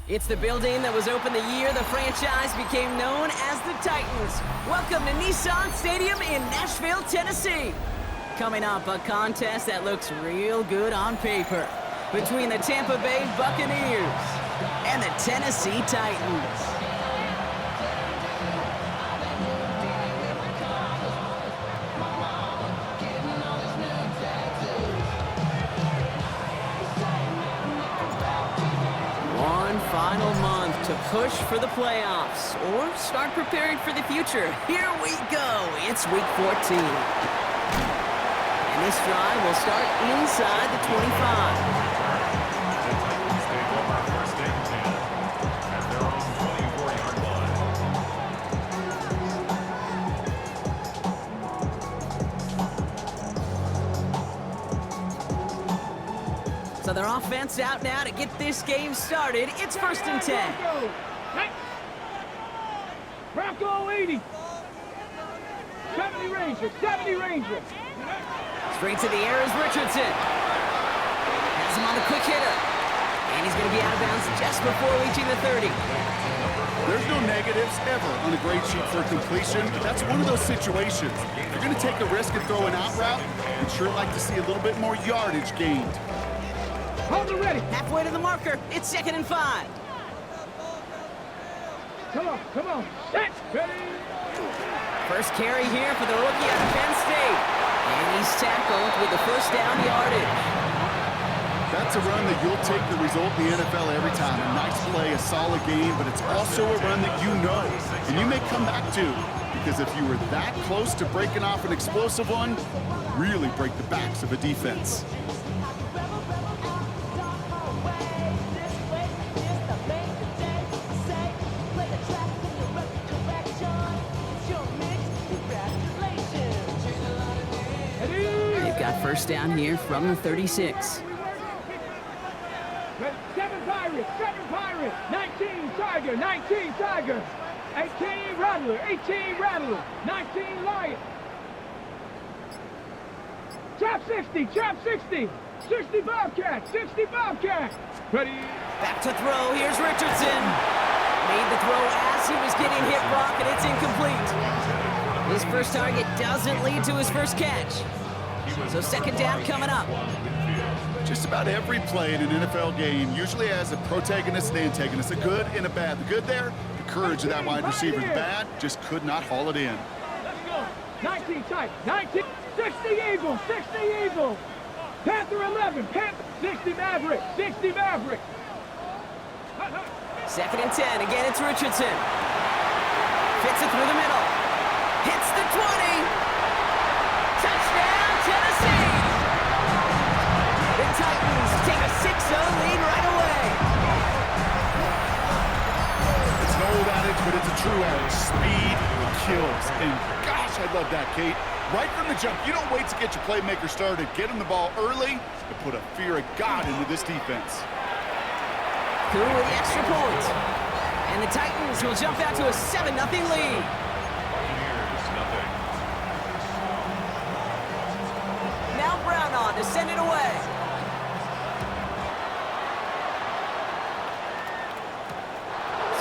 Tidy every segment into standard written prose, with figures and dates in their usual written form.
It's the building that was opened the year the franchise became known as the Titans. Welcome to Nissan Stadium in Nashville, Tennessee. Coming up, a contest that looks real good on paper between the Tampa Bay Buccaneers and the Tennessee Titans. Final month to push for the playoffs or start preparing for the future. Here we go. It's week 14. And this drive will start inside the 25. So their offense out now to get this game started. It's 1st and 10. Bronco 80. 70 Ranger. 70 Ranger. Straight to the air is Richardson. Has him on the quick hitter. And he's going to be out of bounds just before reaching the 30. There's no negatives ever on a grade sheet for completion, but that's one of those situations. If you're going to take a risk and throw an out route, you'd sure like to see a little bit more yardage gained. Hold it ready. Halfway to the marker. It's 2nd and 5. Come on. Set. Ready. First carry here for the rookie out of Penn State. And he's tackled with the first down yardage. That's a run that you'll take the result in the NFL every time. A nice play, a solid game, but it's also a run that you know and you may come back to, because if you were that close to breaking off an explosive one, really break the backs of a defense. First down here from the 36. 7 Pirates, 19 Tiger, 18 Rattler, 19 Lion. Trap 60, 60 Bobcat. Ready. Back to throw, here's Richardson. Made the throw as he was getting hit, Brock, and it's incomplete. His first target doesn't lead to his first catch. So 2nd down coming up. Just about every play in an NFL game usually has a protagonist and antagonist, a good and a bad. The good there, the courage of that wide receiver. The bad, just could not haul it in. Let's go. 19 tight, 19, 60 Eagles. Panther 11, 60 Maverick. 2nd and 10, again it's Richardson. Fits it through the middle. Hits the 20. Touchdown, Tennessee! The Titans take a 6-0 lead right away. love that, Kate. Right from the jump, you don't wait to get your playmaker started. Get him the ball early and put a fear of God into this defense. Who with the extra point. And the Titans will jump out to a 7-0 lead. Now Brown on to send it away.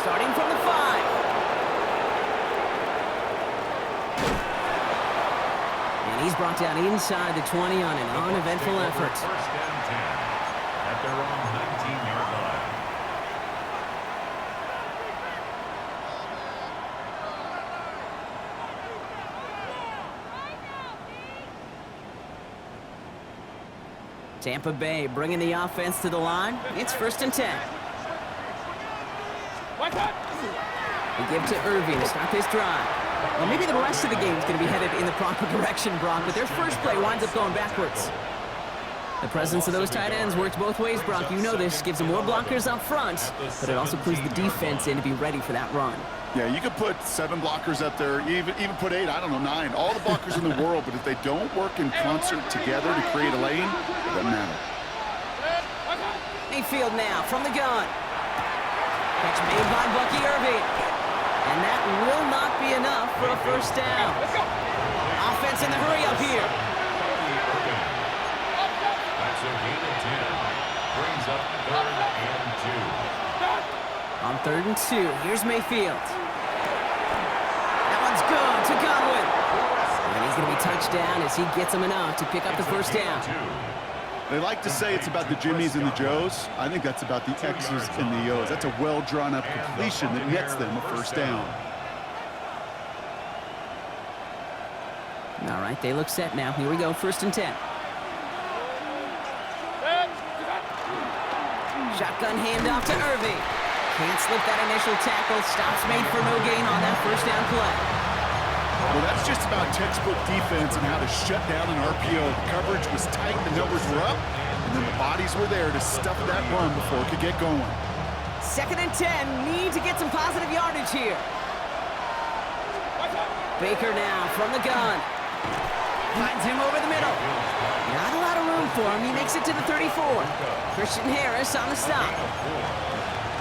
Starting from the 5. And he's brought down inside the 20 on an uneventful effort. First down 10 at their own 19-yard line. Tampa Bay bringing the offense to the line. It's 1st and 10. They give to Irving to start this drive. Well, maybe the rest of the game is going to be headed in the proper direction, Brock, but their first play winds up going backwards. The presence of those tight ends works both ways, Brock. You know this. Gives them more blockers up front, but it also clues the defense in to be ready for that run. Yeah, you could put 7 blockers up there, even put 8, I don't know, 9. All the blockers in the world, but if they don't work in concert together to create a lane, it doesn't matter. Mayfield now from the gun. Catch made by Bucky Irving. And that will not be enough for a first down. Offense in the hurry up here. That's a gain of 10. Brings up 3rd and 2. On 3rd and 2, here's Mayfield. That one's good to Godwin. And he's going to be touched down as he gets him enough to pick up the first down. They like to say it's about the Jimmies and the Joes. I think that's about the X's and the O's. That's a well-drawn-up completion that nets them a first down. All right, they look set now. Here we go, 1st and 10. Shotgun handoff to Irving. Can't slip that initial tackle. Stops made for no gain on that first down play. Well, that's just about textbook defense and how to shut down an RPO. The coverage was tight, the numbers were up, and then the bodies were there to stuff that run before it could get going. 2nd and 10, need to get some positive yardage here. Baker now from the gun. Finds him over the middle. Not a lot of room for him. He makes it to the 34. Christian Harris on the stop.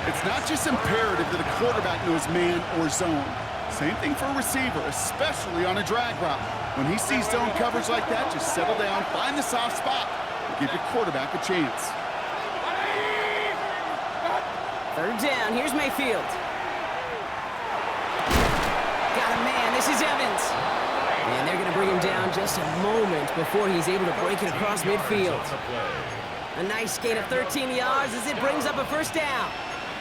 It's not just imperative that a quarterback knows man or zone. Same thing for a receiver, especially on a drag route. When he sees zone coverage like that, just settle down, find the soft spot, and give your quarterback a chance. 3rd down, here's Mayfield. Got a man, this is Evans. And they're going to bring him down just a moment before he's able to break it across midfield. A nice gain of 13 yards as it brings up a first down.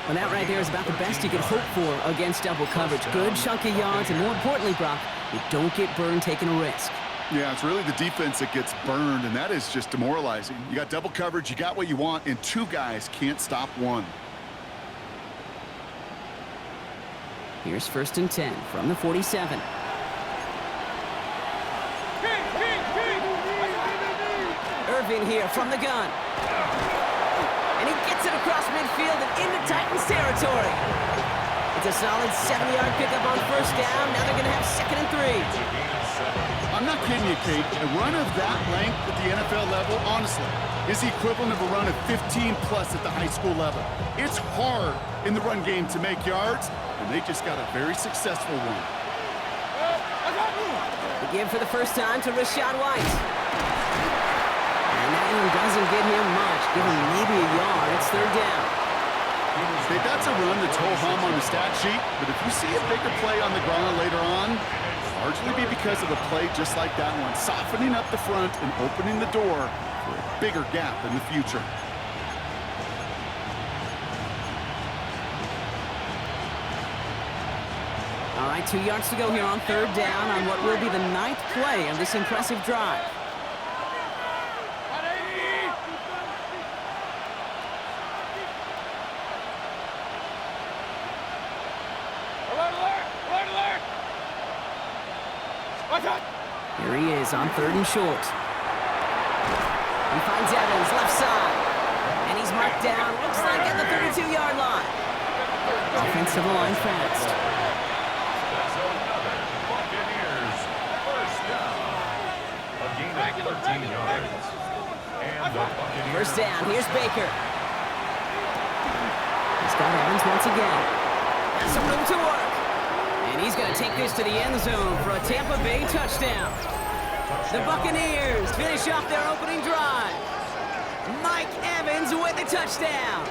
And that right there is about the best you can hope for against double coverage. Good chunk of yards, and more importantly, Brock, you don't get burned taking a risk. Yeah, it's really the defense that gets burned, and that is just demoralizing. You got double coverage, you got what you want, and 2 guys can't stop one. Here's 1st and 10 from the 47. Irving here from the gun. And he gets it across midfield and into Titans territory. It's a solid 7-yard pickup on first down. Now they're going to have 2nd and 3. I'm not kidding you, Kate. A run of that length at the NFL level, honestly, is the equivalent of a run of 15-plus at the high school level. It's hard in the run game to make yards, and they just got a very successful one. The give for the first time to Rachaad White. And that one doesn't get him much. Give him maybe a yard. It's 3rd down. Hey, that's a run that's ho-hum on the stat sheet, but if you see a bigger play on the ground later on, largely be because of a play just like that one, softening up the front and opening the door for a bigger gap in the future. All right, 2 yards to go here on 3rd down on what will be the 9th play of this impressive drive. Here he is on 3rd and short. He finds Evans, left side. And he's marked down, looks like at the 32-yard line. Offense to the line fast. That's another Buccaneers first 14 yards. And the Buccaneers. First down, here's Baker. He's got Evans once again. Has some room to work. And he's going to take this to the end zone for a Tampa Bay touchdown. The Buccaneers finish off their opening drive. Mike Evans with the touchdown.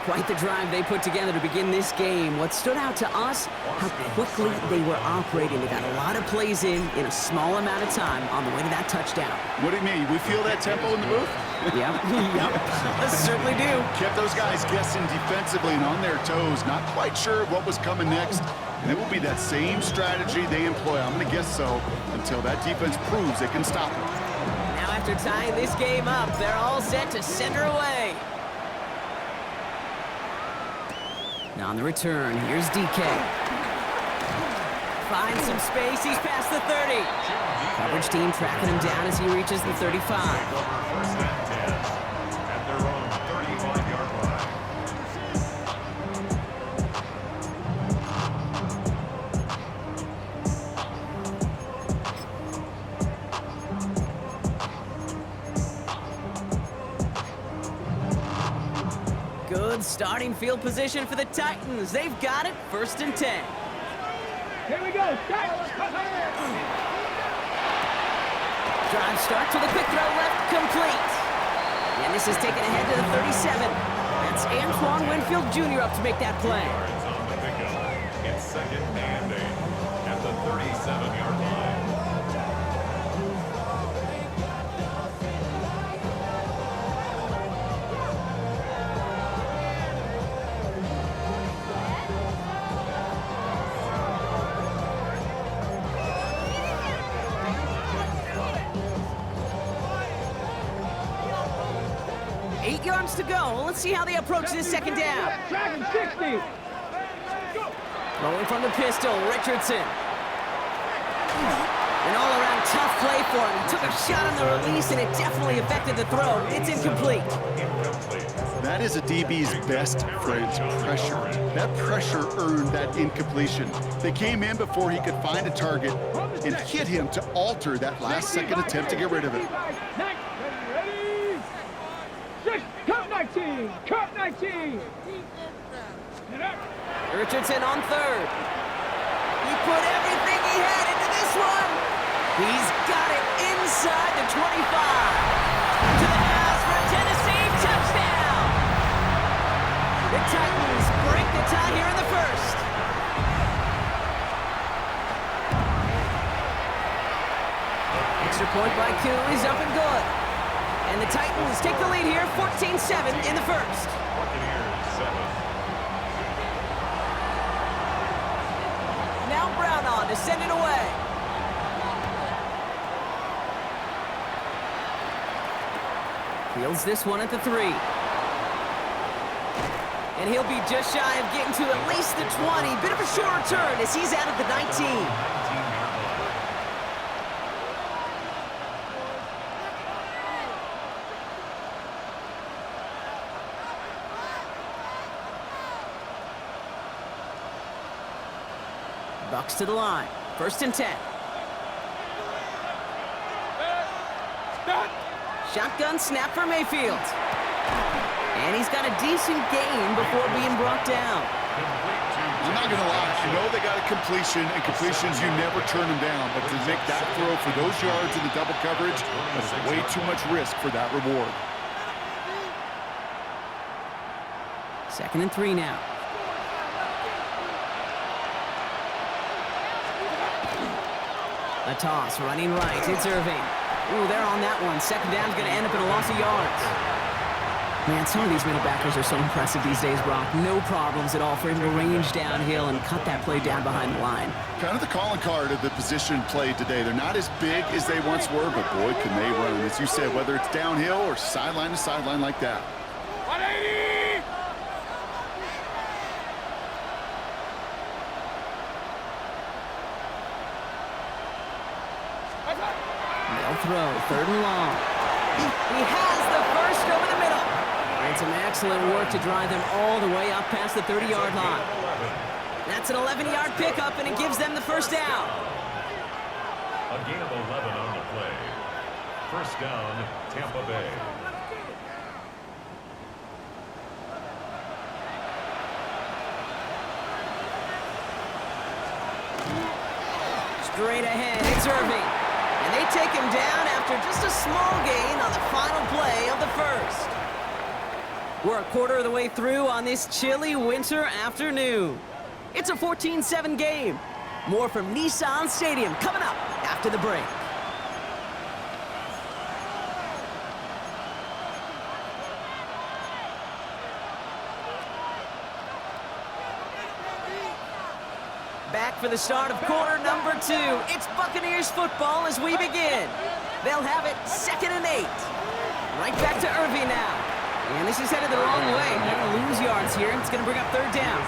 Quite the drive they put together to begin this game. What stood out to us, how quickly they were operating. They got a lot of plays in a small amount of time on the way to that touchdown. What do you mean? We feel that tempo in the booth? Yep, yep, certainly do. Kept those guys guessing defensively and on their toes, not quite sure what was coming next. And it will be that same strategy they employ, I'm going to guess so, until that defense proves it can stop it. Now after tying this game up, they're all set to send her away. Now on the return, here's DK. Finds some space, he's past the 30. Coverage team tracking him down as he reaches the 35. First and 10 at their own 35-yard line. Good starting field position for the Titans. They've got it, 1st and 10. Here we go. Drive start to the quick throw left, complete. And this is taken ahead to the 37. That's Antoine Winfield Jr. up to make that play. Yards on the pickup. It's 2nd and 8 at the 37-yard line. To go. Let's see how they approach this second down. Dragon 60. Rolling from the pistol, Richardson. An all-around tough play for him. He took a shot on the release, and it definitely affected the throw. It's incomplete. That is a DB's best friend, pressure. That pressure earned that incompletion. They came in before he could find a target and hit him to alter that last-second attempt to get rid of it. Cut 19. Richardson on 3rd. He put everything he had into this one. He's got it inside the 25. To the house for a Tennessee touchdown. The Titans break the tie here in the 1st. Extra point by Koo is up and good. And the Titans take the lead here, 14-7 in the 1st. Buccaneers 7. Now Brown on to send it away. Fields this one at the 3. And he'll be just shy of getting to at least the 20. Bit of a short return as he's out at the 19. Bucks to the line. 1st and 10. Shotgun snap for Mayfield. And he's got a decent gain before being brought down. I'm not going to lie. You know they got a completion, and completions, you never turn them down. But to make that throw for those yards in the double coverage, that's way too much risk for that reward. 2nd and 3 now. A toss, running right, it's Irving. Ooh, they're on that one. 2nd down's going to end up in a loss of yards. Man, some of these middle backers are so impressive these days, Brock. No problems at all for him to range downhill and cut that play down behind the line. Kind of the calling card of the position played today. They're not as big as they once were, but boy, can they run. As you said, whether it's downhill or sideline to sideline like that. 180. They'll throw, 3rd and long. He has the first over the middle. And some excellent work to drive them all the way up past the 30-yard line. That's an 11-yard pickup, and it gives them the 1st down. A gain of 11 on the play. First down, Tampa Bay. Straight ahead, it's Irving. And they take him down after just a small gain on the final play of the first. We're a quarter of the way through on this chilly winter afternoon. It's a 14-7 game. More from Nissan Stadium coming up after the break. Back for the start of quarter number 2. It's Buccaneers football as we begin. They'll have it 2nd and 8. Right back to Irving now. And this is headed the wrong way. They're going to lose yards here. It's going to bring up 3rd down.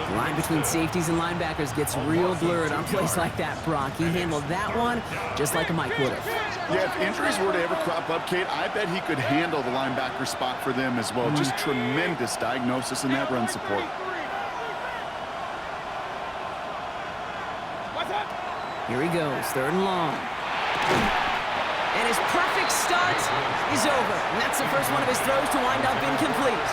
The line between safeties and linebackers gets real blurred on plays like that, Brock. He handled that one just like a Mike would have. Yeah, if injuries were to ever crop up, Kate, I bet he could handle the linebacker spot for them as well. Just tremendous diagnosis in that run support. Here he goes, 3rd and long. And his perfect start is over. And that's the first one of his throws to wind up incomplete.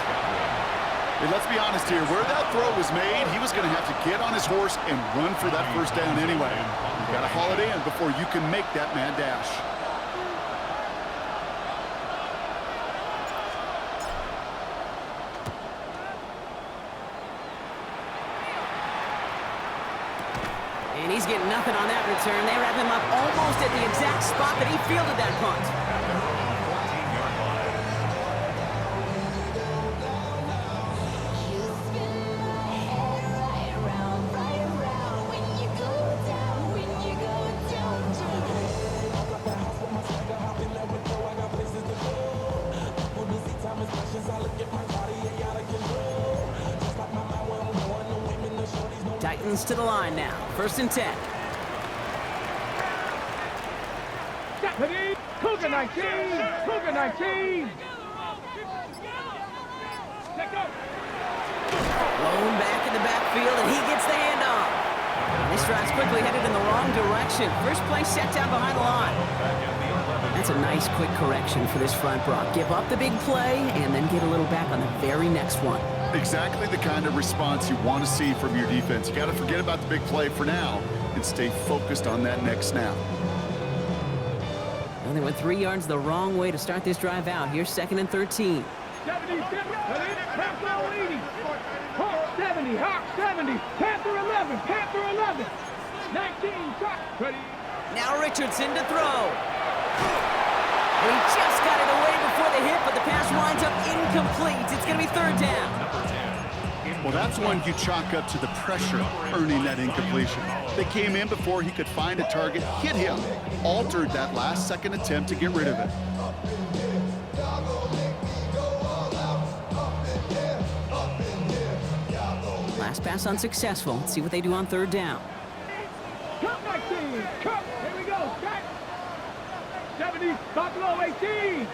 Hey, let's be honest here. Where that throw was made, he was going to have to get on his horse and run for that first down anyway. You got to haul it in before you can make that mad dash. And he's getting nothing on that return. They wrap him up almost at the exact spot that he fielded that punt. Titans to the line now. 1st and 10. Deputy, Cougar 19, Cougar 19. Blown back in the backfield, and he gets the handoff. This drive's quickly headed in the wrong direction. First play set down behind the line. That's a nice quick correction for this front, Brock. Give up the big play and then get a little back on the very next one. Exactly the kind of response you want to see from your defense. You got to forget about the big play for now and stay focused on that next snap. Well, they went 3 yards the wrong way to start this drive out. Here's 2nd and 13. 70, Panther 80. Hawk 70, Hawk 70. Panther 11, Panther 11. 19, ready. Now Richardson to throw. And he just got it away before the hit, but the pass winds up incomplete. It's going to be 3rd down. Well, that's one you chalk up to the pressure earning that incompletion. They came in before he could find a target, hit him, altered that last-second attempt to get rid of it. Last pass unsuccessful. Let's see what they do on 3rd down. Cut 19, cut. Here we go, back. 70, Buffalo 18.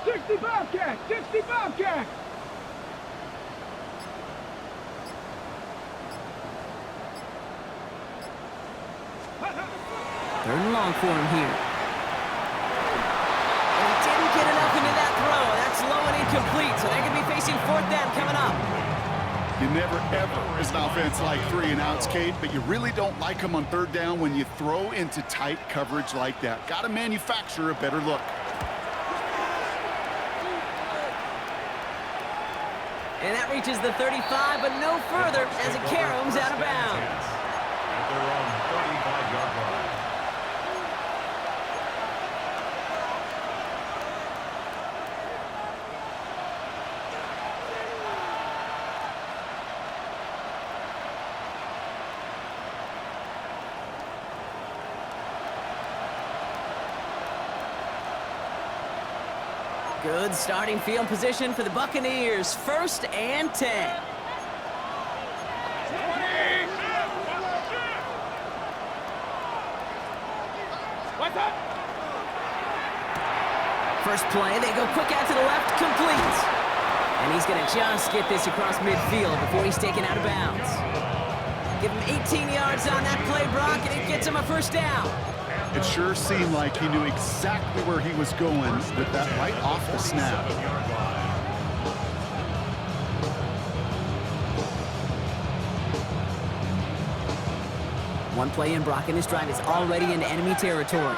60 Bobcat, 60 Bobcat. Third and long for him here. And he didn't get enough into that throw. That's low and incomplete, so they're going to be facing 4th down coming up. You never, ever, as an offense, like 3 and outs, Kate, but you really don't like them on 3rd down when you throw into tight coverage like that. Got to manufacture a better look. And that reaches the 35, but no further as it caroms out of bounds. At their own 35-yard line. Good starting field position for the Buccaneers. 1st and 10. What's up? First play, they go quick out to the left, complete. And he's going to just get this across midfield before he's taken out of bounds. Give him 18 yards on that play, Brock, and it gets him a first down. It sure seemed like he knew exactly where he was going with that right off the snap. One play in, Brock, and his drive is already into enemy territory.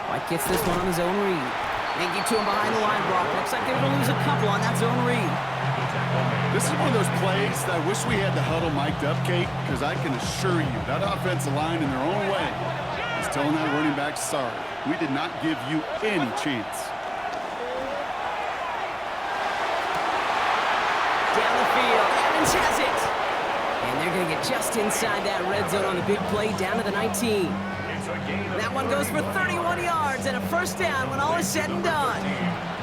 White gets this one on his own read. They get to him behind the line, Brock. Looks like they're going to lose a couple on that zone read. This is one of those plays that I wish we had the huddle mic'd up, Kate, because I can assure you that offensive line in their own way is telling that running back, sorry, we did not give you any chance. Down the field, Evans has it. And they're going to get just inside that red zone on the big play down to the 19. That one goes for 31 yards and a first down when all is said and done.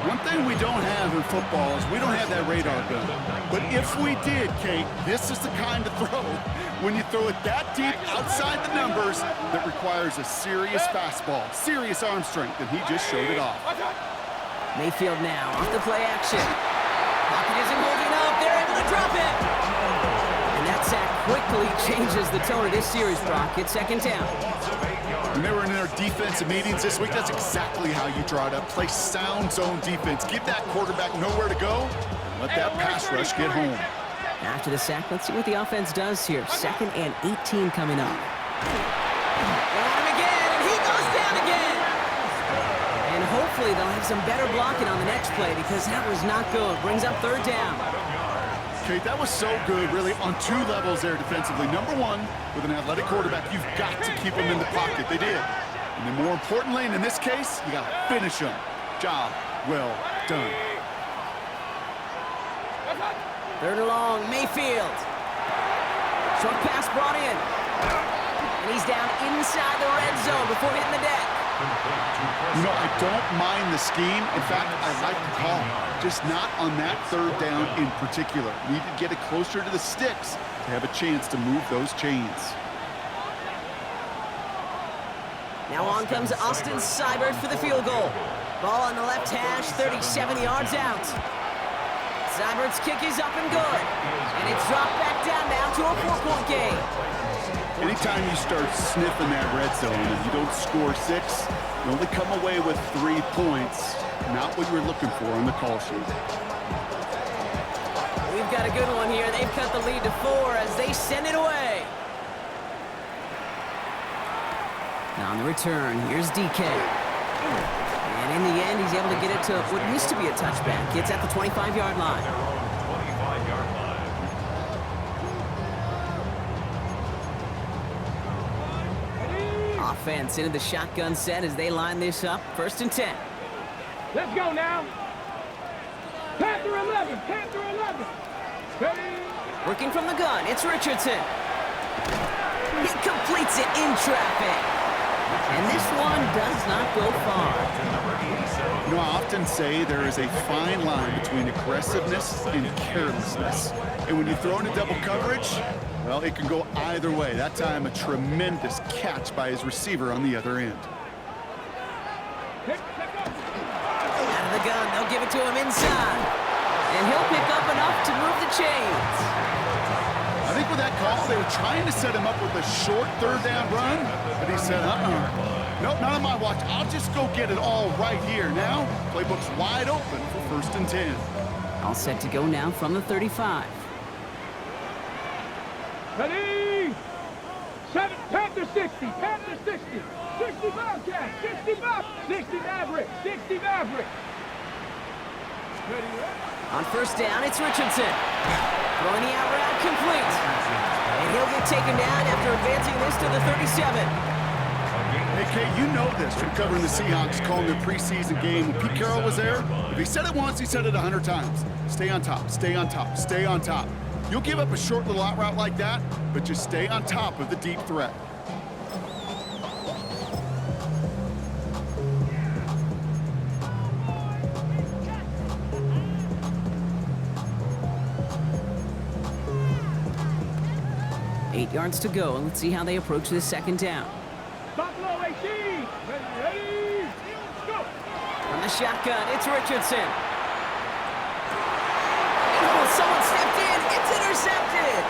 One thing we don't have in football is we don't have that radar gun. But if we did, Kate, this is the kind of throw, when you throw it that deep outside the numbers, that requires a serious fastball, serious arm strength, and he just showed it off. Mayfield now off the play action. Pocket isn't holding up. They're able to drop it. And that sack quickly changes the tone of this series, Brock. It's second down. When they were in their defensive meetings this week, that's exactly how you draw it up. Play sound zone defense. Give that quarterback nowhere to go. Let that pass rush get home. After the sack, let's see what the offense does here. 2nd and 18 coming up. They want him again, and he goes down again. And hopefully they'll have some better blocking on the next play because that was not good. Brings up third down. Kate, that was so good, really, on two levels there defensively. Number one, with an athletic quarterback, you've got to keep him in the pocket. They did. And then more importantly, and in this case, you got to finish him. Job well done. 3rd and long, Mayfield. Short pass brought in. And he's down inside the red zone before hitting the deck. You know, I don't mind the scheme. In fact, I like the call. Just not on that 3rd down in particular. Need to get it closer to the sticks to have a chance to move those chains. Now on comes Austin Seibert for the field goal. Ball on the left hash, 37 yards out. Seibert's kick is up and good. And it's dropped back down now to a 4-point game. Anytime you start sniffing that red zone and you don't score 6, you only come away with 3 points. Not what you're looking for on the call sheet. We've got a good one here. They've cut the lead to 4 as they send it away. Now on the return, here's DK. And in the end, he's able to get it to what used to be a touchback. It's at the 25-yard line. Offense into the shotgun set as they line this up. 1st and 10. Let's go now. Panther 11, Panther 11. Ready? Working from the gun, it's Richardson. He completes it in traffic. And this one does not go far. You know, I often say there is a fine line between aggressiveness and carelessness. And when you throw into double coverage, well, it can go either way. That time, a tremendous catch by his receiver on the other end. Out of the gun, they'll give it to him inside. And he'll pick up enough to move the chains. I think with that call, they were trying to set him up with a short 3rd down run, but he said, nope, not on my watch. I'll just go get it all right here. Now, playbook's wide open for 1st and 10. All set to go now from the 35. Ready? 7, Panther 60, Panther 60. 65 Cats, 65, 60 Maverick, 60 Maverick. Ready? On 1st down, it's Richardson. Throwing the out route complete. And he'll get taken down after advancing this to the 37. Hey, Kate, you know this from covering the Seahawks, calling their preseason game. When Pete Carroll was there, if he said it once, he said it 100 times. Stay on top, stay on top, stay on top. You'll give up a short little out route like that, but just stay on top of the deep threat. Eight yards to go, and let's see how they approach this 2nd down. Buffalo 18, ready, go. From the shotgun, it's Richardson. Oh, someone stepped in. It's intercepted!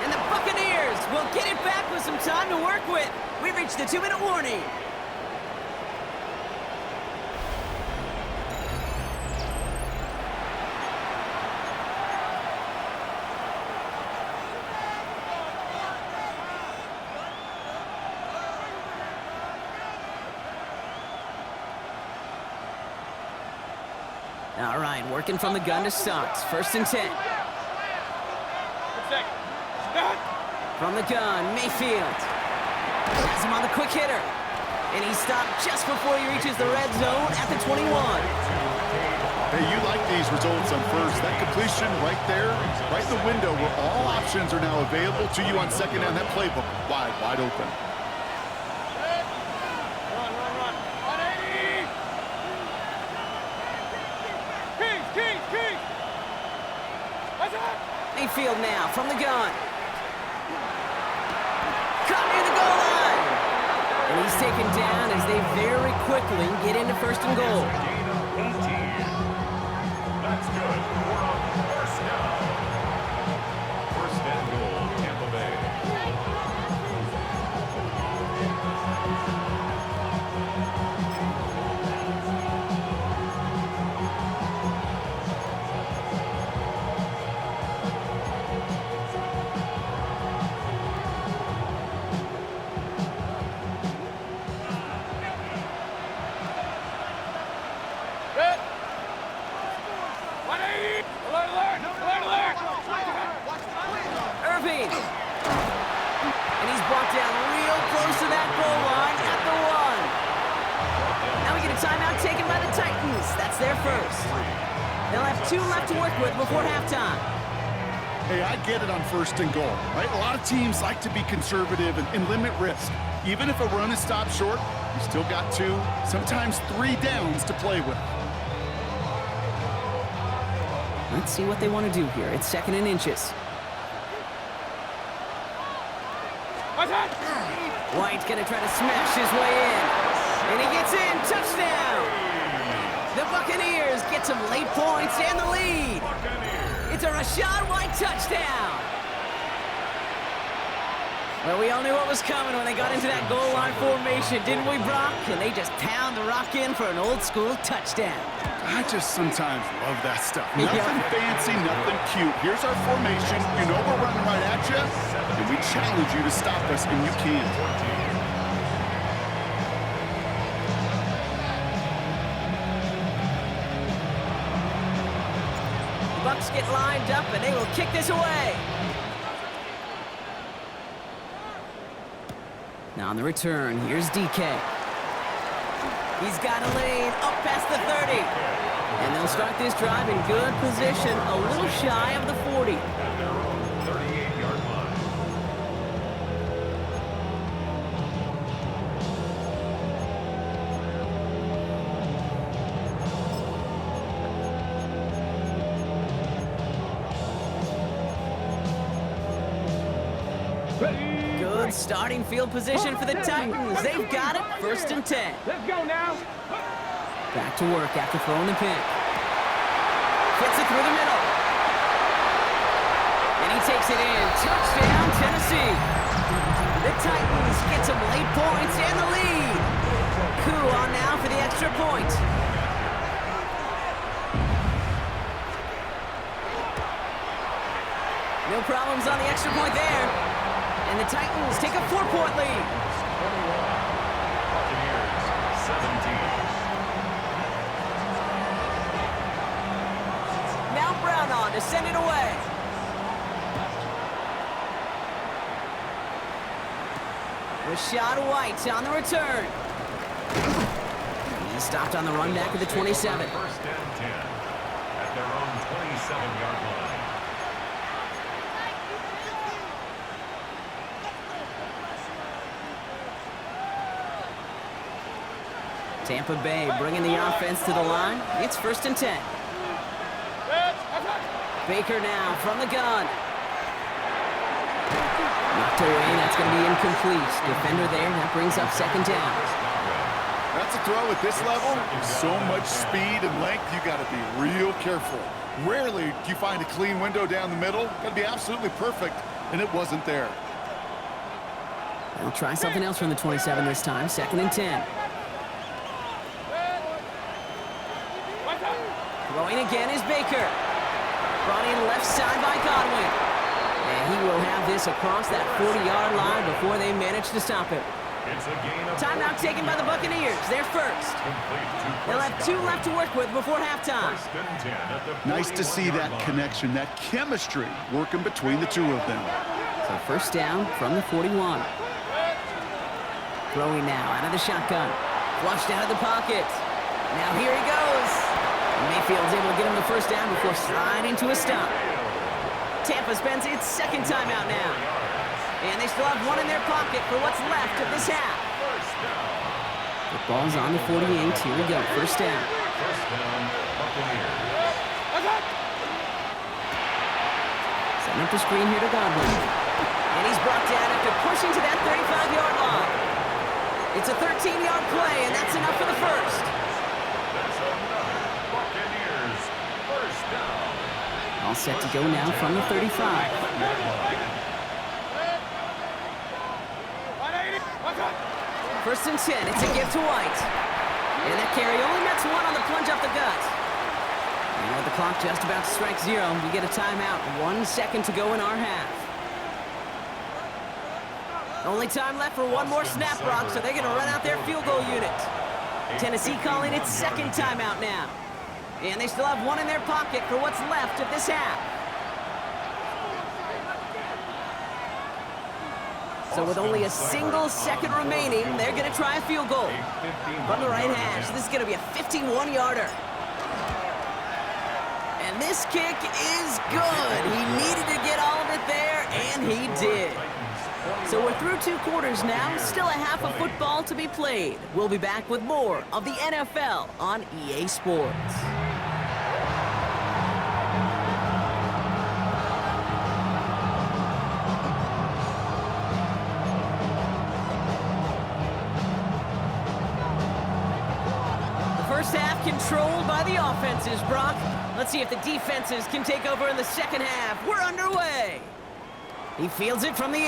And the Buccaneers will get it back with some time to work with. We reached the 2-minute warning. All right, working from the gun to start. 1st and 10. From the gun, Mayfield. Has him on the quick hitter. And he stopped just before he reaches the red zone at the 21. Hey, you like these results on first. That completion right there, right in the window where all options are now available to you on second down. That playbook wide open. Mayfield now from the gun. Caught near the goal line. And he's taken down as they very quickly get into 1st and goal. That's good. We're on 1st down. 1st and goal, Tampa Bay. Irving. And he's brought down real close to that goal line at the 1. Now we get a timeout taken by the Titans. That's their first. They'll have 2 left to work with before halftime. Hey, I get it on 1st and goal, right? A lot of teams like to be conservative and limit risk. Even if a run is stopped short, you still got 2, sometimes 3 downs to play with. Let's see what they want to do here. It's 2nd and inches. White's going to try to smash his way in. And he gets in. Touchdown! The Buccaneers get some late points and the lead. It's a Rachaad White touchdown. Well, we all knew what was coming when they got into that goal line formation, didn't we, Brock? And they just pound the rock in for an old-school touchdown. I just sometimes love that stuff. Nothing fancy, nothing cute. Here's our formation. You know we're running right at you, and we challenge you to stop us, and you can. The Bucs get lined up, and they will kick this away. Now on the return, here's DK. He's got a lane up past the 30. And they'll start this drive in good position, a little shy of the 40. 38-yard line. Good starting field position for the Titans. They've got it, 1st and 10. Let's go now. Back to work after throwing the pick. Fits it through the middle. And he takes it in. Touchdown, Tennessee. The Titans get some late points and the lead. Koo on now for the extra point. No problems on the extra point there. And the Titans take a 4-point lead. Buccaneers, 17. Now Brown on to send it away. Rachaad White on the return. He stopped on the run back at the 27. 1st and 10 at their own 27-yard line. Tampa Bay bringing the offense to the line. It's 1st and 10. Baker now from the gun. Knocked away, that's going to be incomplete. Defender there, that brings up 2nd down. That's a throw at this level. So much speed and length, you got to be real careful. Rarely do you find a clean window down the middle. Got to be absolutely perfect, and it wasn't there. They'll try something else from the 27 this time. 2nd and 10. Throwing again is Baker. Brought in left side by Godwin. And he will have this across that 40-yard line before they manage to stop him. Timeout taken by the Buccaneers. They're first. They'll have 2 left to work with before halftime. Nice to see that connection, that chemistry working between the two of them. So first down from the 41. Throwing now out of the shotgun. Flushed out of the pocket. Now here he goes. Mayfield's able to get him the first down before sliding to a stop. Tampa spends its 2nd timeout now. And they still have 1 in their pocket for what's left of this half. The ball's on the 48. Here we go. First down. Setting up the screen here to Godwin. And he's brought down after pushing to that 35-yard line. It's a 13-yard play, and that's enough for the first. Buccaneers, first down. All set to go now from the 35. First and 10, it's a give to White. And that carry only nets 1 on the plunge up the gut. And with the clock just about to strike 0, we get a timeout. 1 second to go in our half. Only time left for 1 more snap, Brock, so they're going to run out their field goal unit. Tennessee calling its 2nd timeout now. And they still have 1 in their pocket for what's left of this half. So with only a single second remaining, they're going to try a field goal. From the right hash, this is going to be a 51-yarder. And this kick is good. He needed to get all of it there, and he did. So we're through 2 quarters now, still a half of football to be played. We'll be back with more of the NFL on EA Sports. First half controlled by the offenses, Brock. Let's see if the defenses can take over in the 2nd half. We're underway. He fields it from the 8.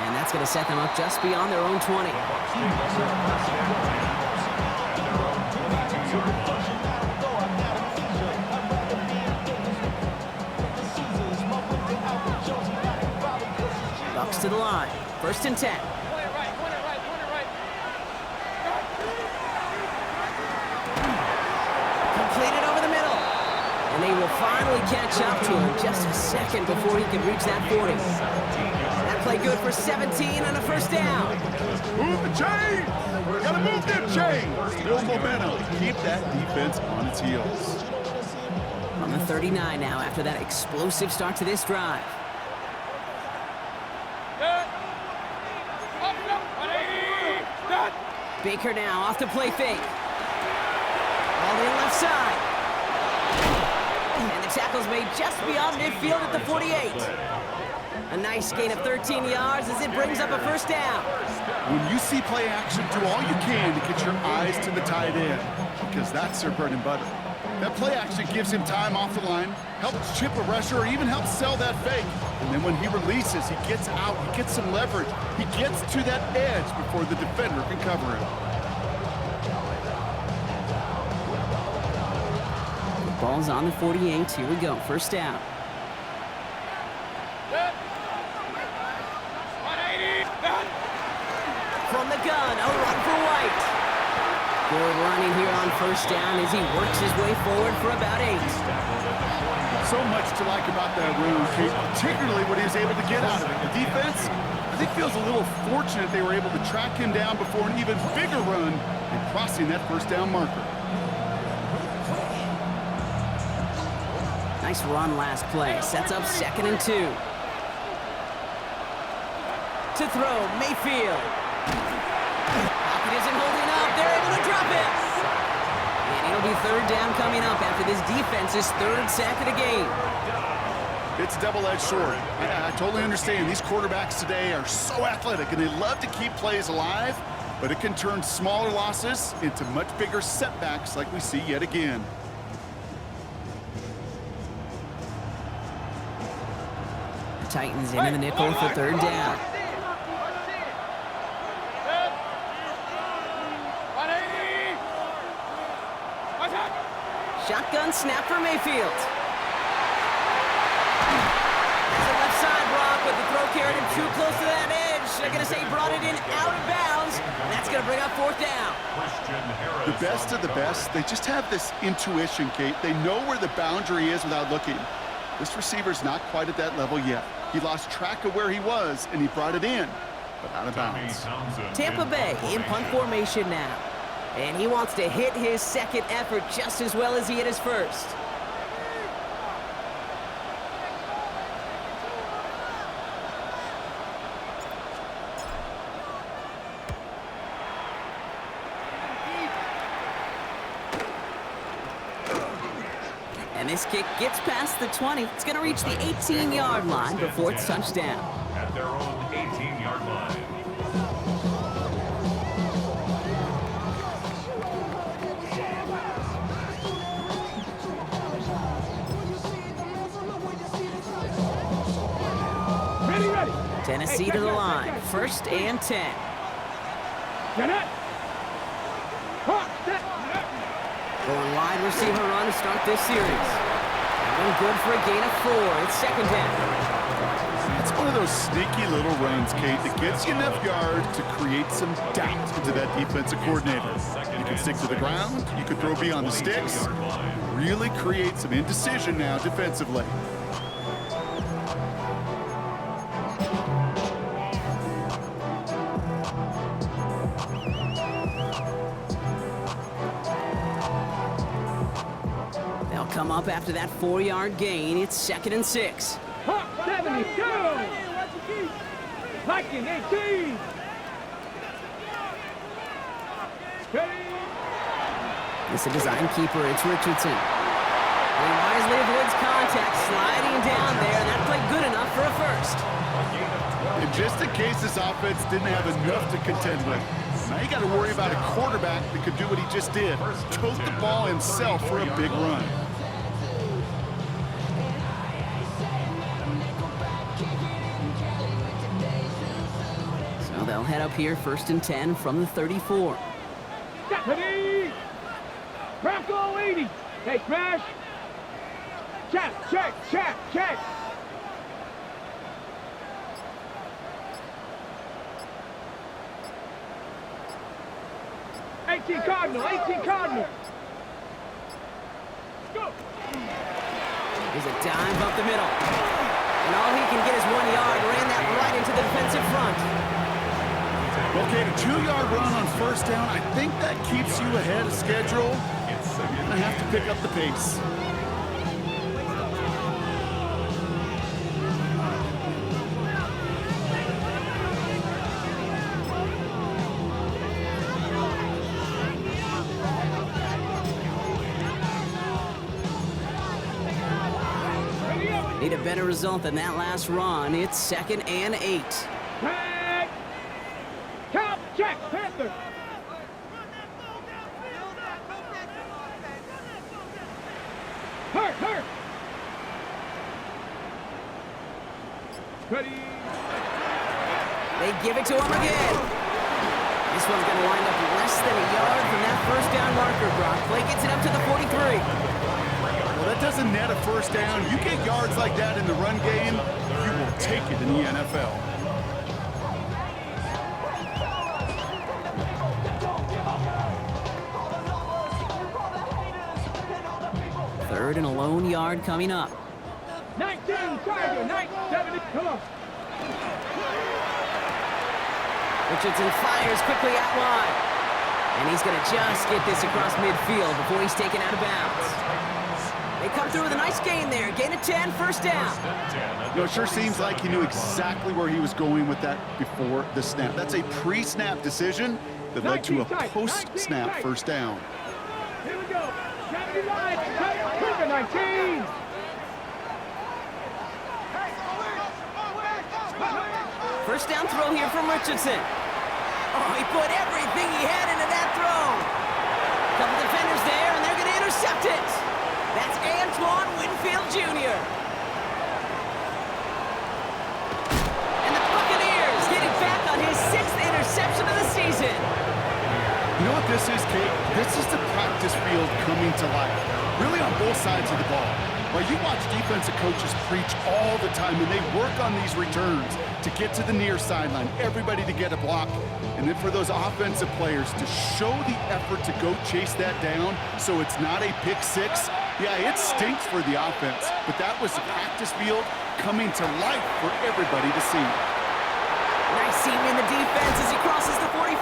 And that's going to set them up just beyond their own 20. Bucks to the line. First and 10. Completed over the middle. And they will finally catch up to him just a second before he can reach that 40. That play good for 17 and a first down. Move the chain! Gotta move them chains! Build momentum. Keep that defense on its heels. On the 39 now after that explosive start to this drive. Baker now off the play fake. All in left side. And the tackle's made just beyond midfield at the 48. A nice gain of 13 yards as it brings up a first down. When you see play action, do all you can to get your eyes to the tight end, because that's their bread and butter. That play action gives him time off the line, helps chip a rusher, or even helps sell that fake. And then when he releases, he gets out, he gets some leverage. He gets to that edge before the defender can cover him. The ball's on the 48. Here we go. First down. From the gun, a run for White. Good running here on first down as he works his way forward for about 8. So much to like about that run, particularly what he was able to get out of it. The defense, I think, feels a little fortunate they were able to track him down before an even bigger run and crossing that first down marker. Nice run last play. Sets up 2nd and 2. To throw, Mayfield. Pocket isn't holding up. They're able to drop it. And it'll be third down coming up after this defense's 3rd sack of the game. It's double-edged sword. I totally understand. These quarterbacks today are so athletic, and they love to keep plays alive, but it can turn smaller losses into much bigger setbacks like we see yet again. Titans into the nickel for third down. Shotgun snap for Mayfield. There's a left side block, but the throw carried him too close to that edge. They're going to say he brought it in out of bounds. And that's going to bring up fourth down. The best of the best, they just have this intuition, Kate. They know where the boundary is without looking. This receiver's not quite at that level yet. He lost track of where he was, and he brought it in, but out of bounds. Tampa Bay in punt formation now. And he wants to hit his second effort just as well as he hit his first. And this kick gets past the 20. It's going to reach the 18-yard line before it's touchdown. At their own 18-yard line. Ready. Tennessee to the line. First and 10. Going wide receiver run to start this series. And good for a gain of 4. It's second down. It's one of those sneaky little runs, Kate, that gets you enough yards to create some doubt into that defensive coordinator. You can stick to the ground. You could throw beyond the sticks. Really create some indecision now defensively. Come up after that 4-yard gain. It's second and 6. Hawk 72. Viking 18. It's a design keeper. It's Richardson. He wisely avoids contact, sliding down there. And that played good enough for a first. And just in case this offense didn't have enough to contend with, now you got to worry about a quarterback that could do what he just did. Tote the ball himself for a big run. They'll head up here first and 10 from the 34. Deputy! Bronco 80. Hey, Crash. Check. 18 Cardinal. Go. There's a dive up the middle. And all he can get is 1 yard. Ran that right into the defensive front. Okay, a 2-yard run on first down. I think that keeps you ahead of schedule. You're going to have to pick up the pace. Need a better result than that last run. It's second and 8. Count, check, Panther. Hurt. Ready. They give it to him again. This one's going to wind up less than a yard from that first down marker, Brock. Play gets it up to the 43. Well, that doesn't net a first down. You get yards like that in the run game, you will take it in the NFL. Third and a lone yard coming up. 19, Tiger, 70, come on. Richardson fires quickly out wide. And he's going to just get this across midfield before he's taken out of bounds. They come through with a nice gain there. Gain of 10, first down. It sure seems like he knew exactly where he was going with that before the snap. That's a pre-snap decision that led to a post-snap first down. Here we go. 79, 19. First down throw here from Richardson. Oh, he put everything he had into that throw. Couple defenders there, and they're going to intercept it. That's Antoine Winfield Jr. Kate, this is the practice field coming to life, really on both sides of the ball. Well, you watch defensive coaches preach all the time, and they work on these returns to get to the near sideline, everybody to get a block, and then for those offensive players to show the effort to go chase that down so it's not a pick six. Yeah, it stinks for the offense, but that was the practice field coming to life for everybody to see. Nice seam in the defense as he crosses the 45.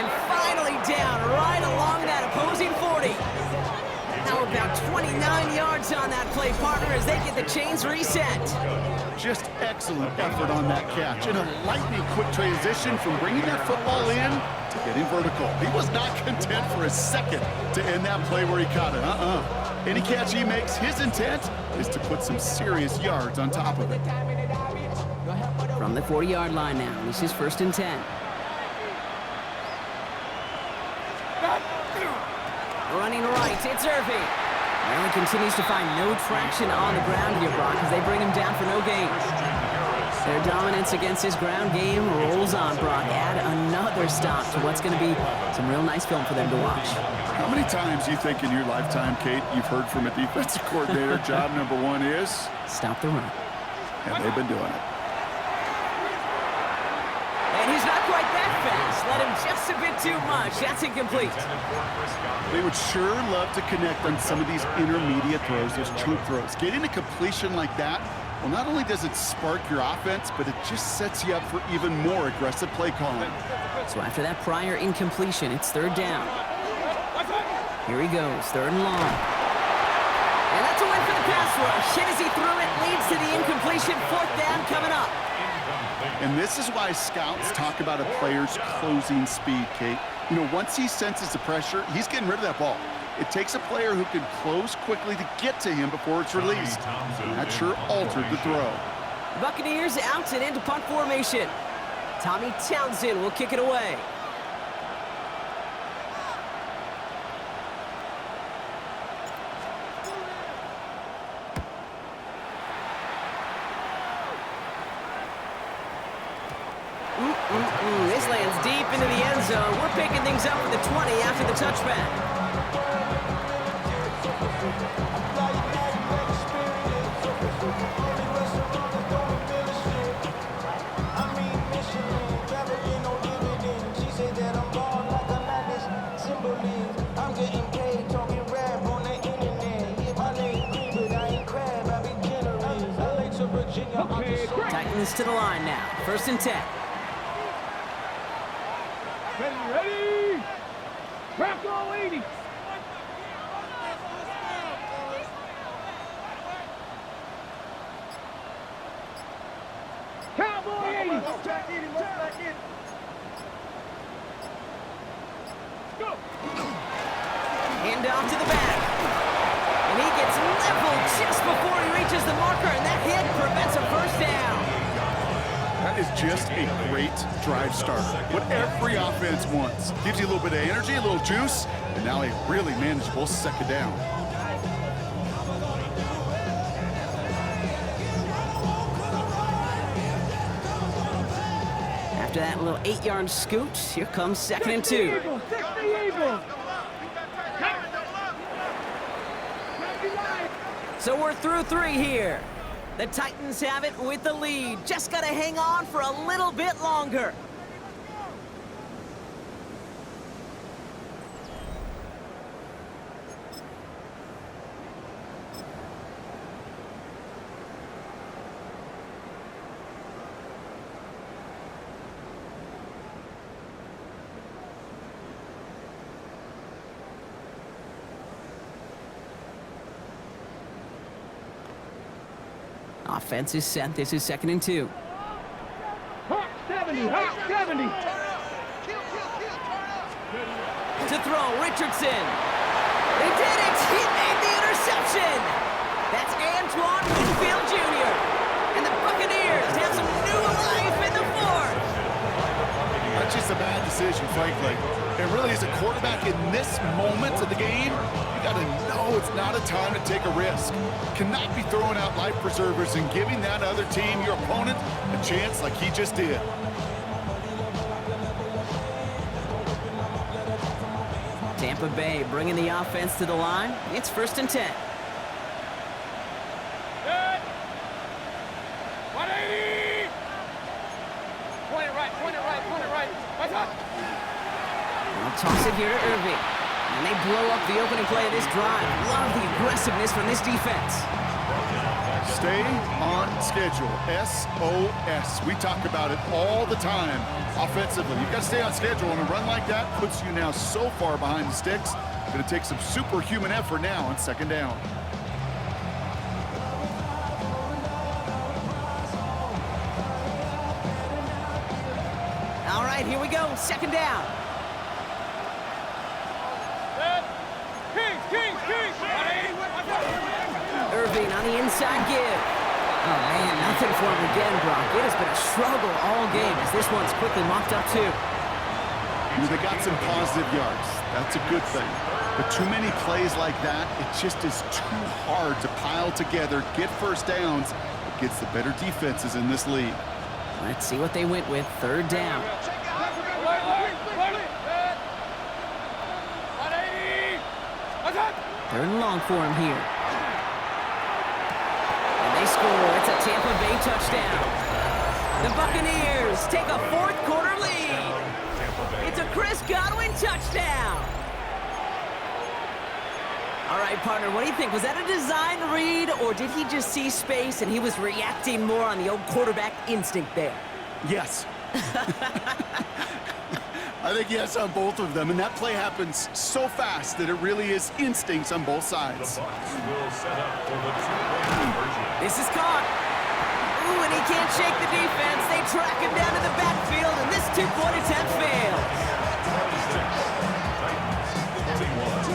And finally down right along that opposing 40. Now about 29 yards on that play, partner, as they get the chains reset. Just excellent effort on that catch. And a lightning quick transition from bringing that football in to getting vertical. He was not content for a second to end that play where he caught it. Any catch he makes, his intent is to put some serious yards on top of it. From the 40-yard line now, this is 1st and 10. Running right, it's Irving. Maryland continues to find no traction on the ground here, Brock, as they bring him down for no gain. Their dominance against his ground game rolls on, Brock. Add another stop to what's going to be some real nice film for them to watch. How many times do you think in your lifetime, Kate, you've heard from a defensive coordinator, job number one is? Stop the run. And they've been doing it. And he's not quite that fast. Let him just a bit too much. That's incomplete. They would sure love to connect on some of these intermediate throws, those chunk throws. Getting a completion like that, well, not only does it spark your offense, but it just sets you up for even more aggressive play calling. So after that prior incompletion, it's 3rd down. Here he goes, 3rd and long. And that's a win for the pass rush. Hit as he threw it, leads to the incompletion. 4th down coming up. And this is why scouts talk about a player's closing speed, Kate. You know, once he senses the pressure, he's getting rid of that ball. It takes a player who can close quickly to get to him before it's released. And that sure altered the throw. Buccaneers out and into punt formation. Tommy Townsend will kick it away. This lands deep into the end zone. We're picking things up for the 20 after the touchback. Titans to the line now. 1st and 10. Ready? Crack all 80. Cowboy 80. Go. Hand off to the back. And he gets leveled just before he reaches the marker, and that hit prevents a 1st down. That is just a great drive starter. What every offense wants. Gives you a little bit of energy, a little juice, and now a really manageable 2nd down. After that little 8-yard scoot, here comes 2nd and 2. Eagles, 60 Eagles. So we're through 3 here. The Titans have it with the lead. Just got to hang on for a little bit longer. Offense is set. This is 2nd and 2. Hawk 70, Hawk 70. To throw, Richardson. He did it! He made the interception! That's Antoine Winfield Jr. And the Buccaneers have some new life in the 4th. That's just a bad decision, frankly. And really, as a quarterback in this moment of the game, you got to know it's not a time to take a risk. Cannot be throwing out life preservers and giving that other team, your opponent, a chance like he just did. Tampa Bay bringing the offense to the line. It's 1st and 10. Good. 180. Point it right, point it right, point it right. What's up? They'll toss it here to Irving. And they blow up the opening play of this drive. Love the aggressiveness from this defense. Stay on schedule. SOS. We talk about it all the time offensively. You've got to stay on schedule, and a run like that puts you now so far behind the sticks. Going to take some superhuman effort now on 2nd down. All right, here we go. 2nd down. Kings. 180. Irving on the inside give. Oh, man, nothing for him again, Brock. It has been a struggle all game as this one's quickly mopped up, too. They got some positive yards. That's a good thing. But too many plays like that, it just is too hard to pile together, get 1st downs. It gets the better defenses in this league. Let's see what they went with. 3rd down. 3rd and long for him here. And they score. It's a Tampa Bay touchdown. The Buccaneers take a 4th quarter lead. It's a Chris Godwin touchdown. All right, partner, what do you think? Was that a design read, or did he just see space and he was reacting more on the old quarterback instinct there? Yes. I think yes on both of them, and that play happens so fast that it really is instincts on both sides. The Bucs will set up for the 2-point conversion. This is caught. Ooh, and he can't shake the defense. They track him down to the backfield, and this 2-point attempt fails. 41.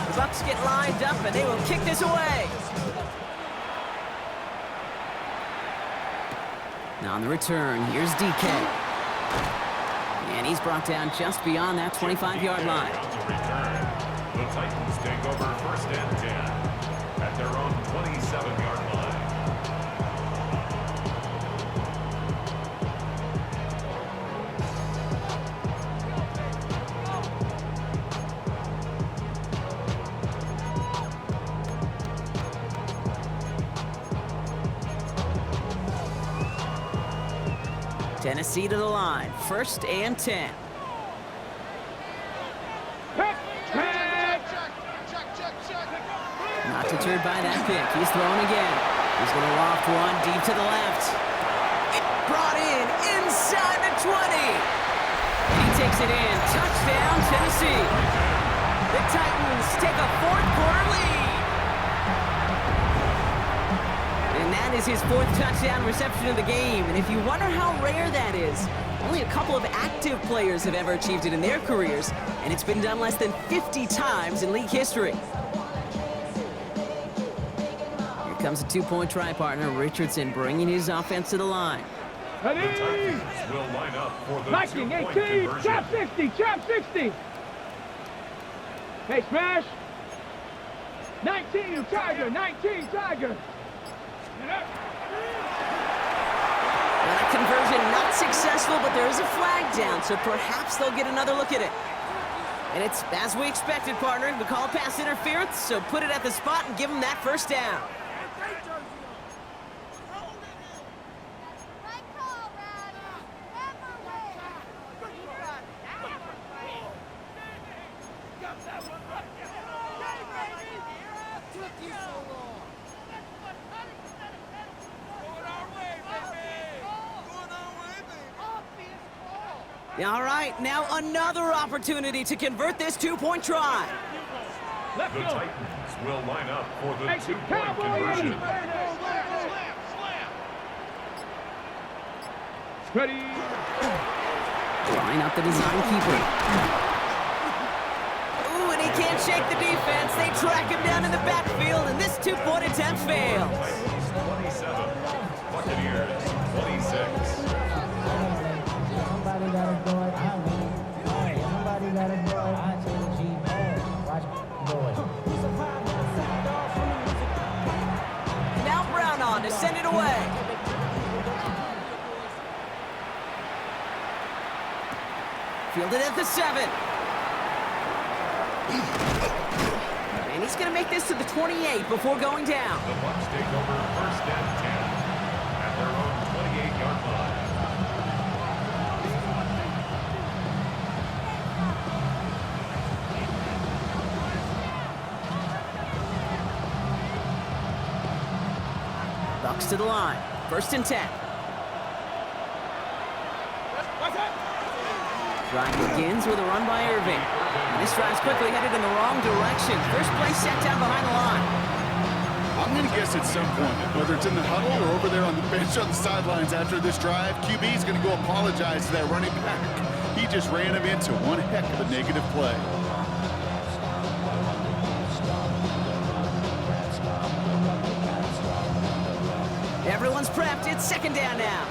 The Bucs get lined up, and they will kick this away. Now on the return, here's DK. And he's brought down just beyond that 25-yard line. The Titans take over 1st and 10 at their own 27-yard line. Tennessee to the line. 1st and 10. Not deterred by that pick. He's throwing again. He's going to loft one deep to the left. It brought in inside the 20. And he takes it in. Touchdown, Tennessee. The Titans take a 4th quarter lead. And that is his 4th touchdown reception of the game. And if you wonder how rare that is, only a couple of active players have ever achieved it in their careers, and it's been done less than 50 times in league history. Here comes a 2-point try partner, Richardson, bringing his offense to the line. The Titans will line up for the Viking 2-point 18, conversion. chop 60, chop 60. Hey, smash. 19, Tiger, 19, Tiger. Well, that conversion not successful, but there is a flag down, so perhaps they'll get another look at it. And it's as we expected, partner. We call pass interference, so put it at the spot and give them that 1st down. All right, now another opportunity to convert this 2-point try. The Titans will line up for the 2-point conversion. Ready. Drawing up the design keeper. Ooh, and he can't shake the defense. They track him down in the backfield, and this 2-point attempt fails. Titans 27, Buccaneers 26. Somebody gotta do it, I win. Somebody gotta do it, I take G-Man. Watch me do it. Now Brown on to send it away. Fielded at the 7. And he's going to make this to the 28 before going down. The Bucs take over first and 10 at their own 28-yard line. Bucs to the line. First and 10. Drive begins with a run by Irving. And this drive's quickly headed in the wrong direction. First play set down behind the line. I'm going to guess at some point, whether it's in the huddle or over there on the bench on the sidelines after this drive, QB's going to go apologize to that running back. He just ran him into one heck of a negative play. Everyone's prepped. It's second down now.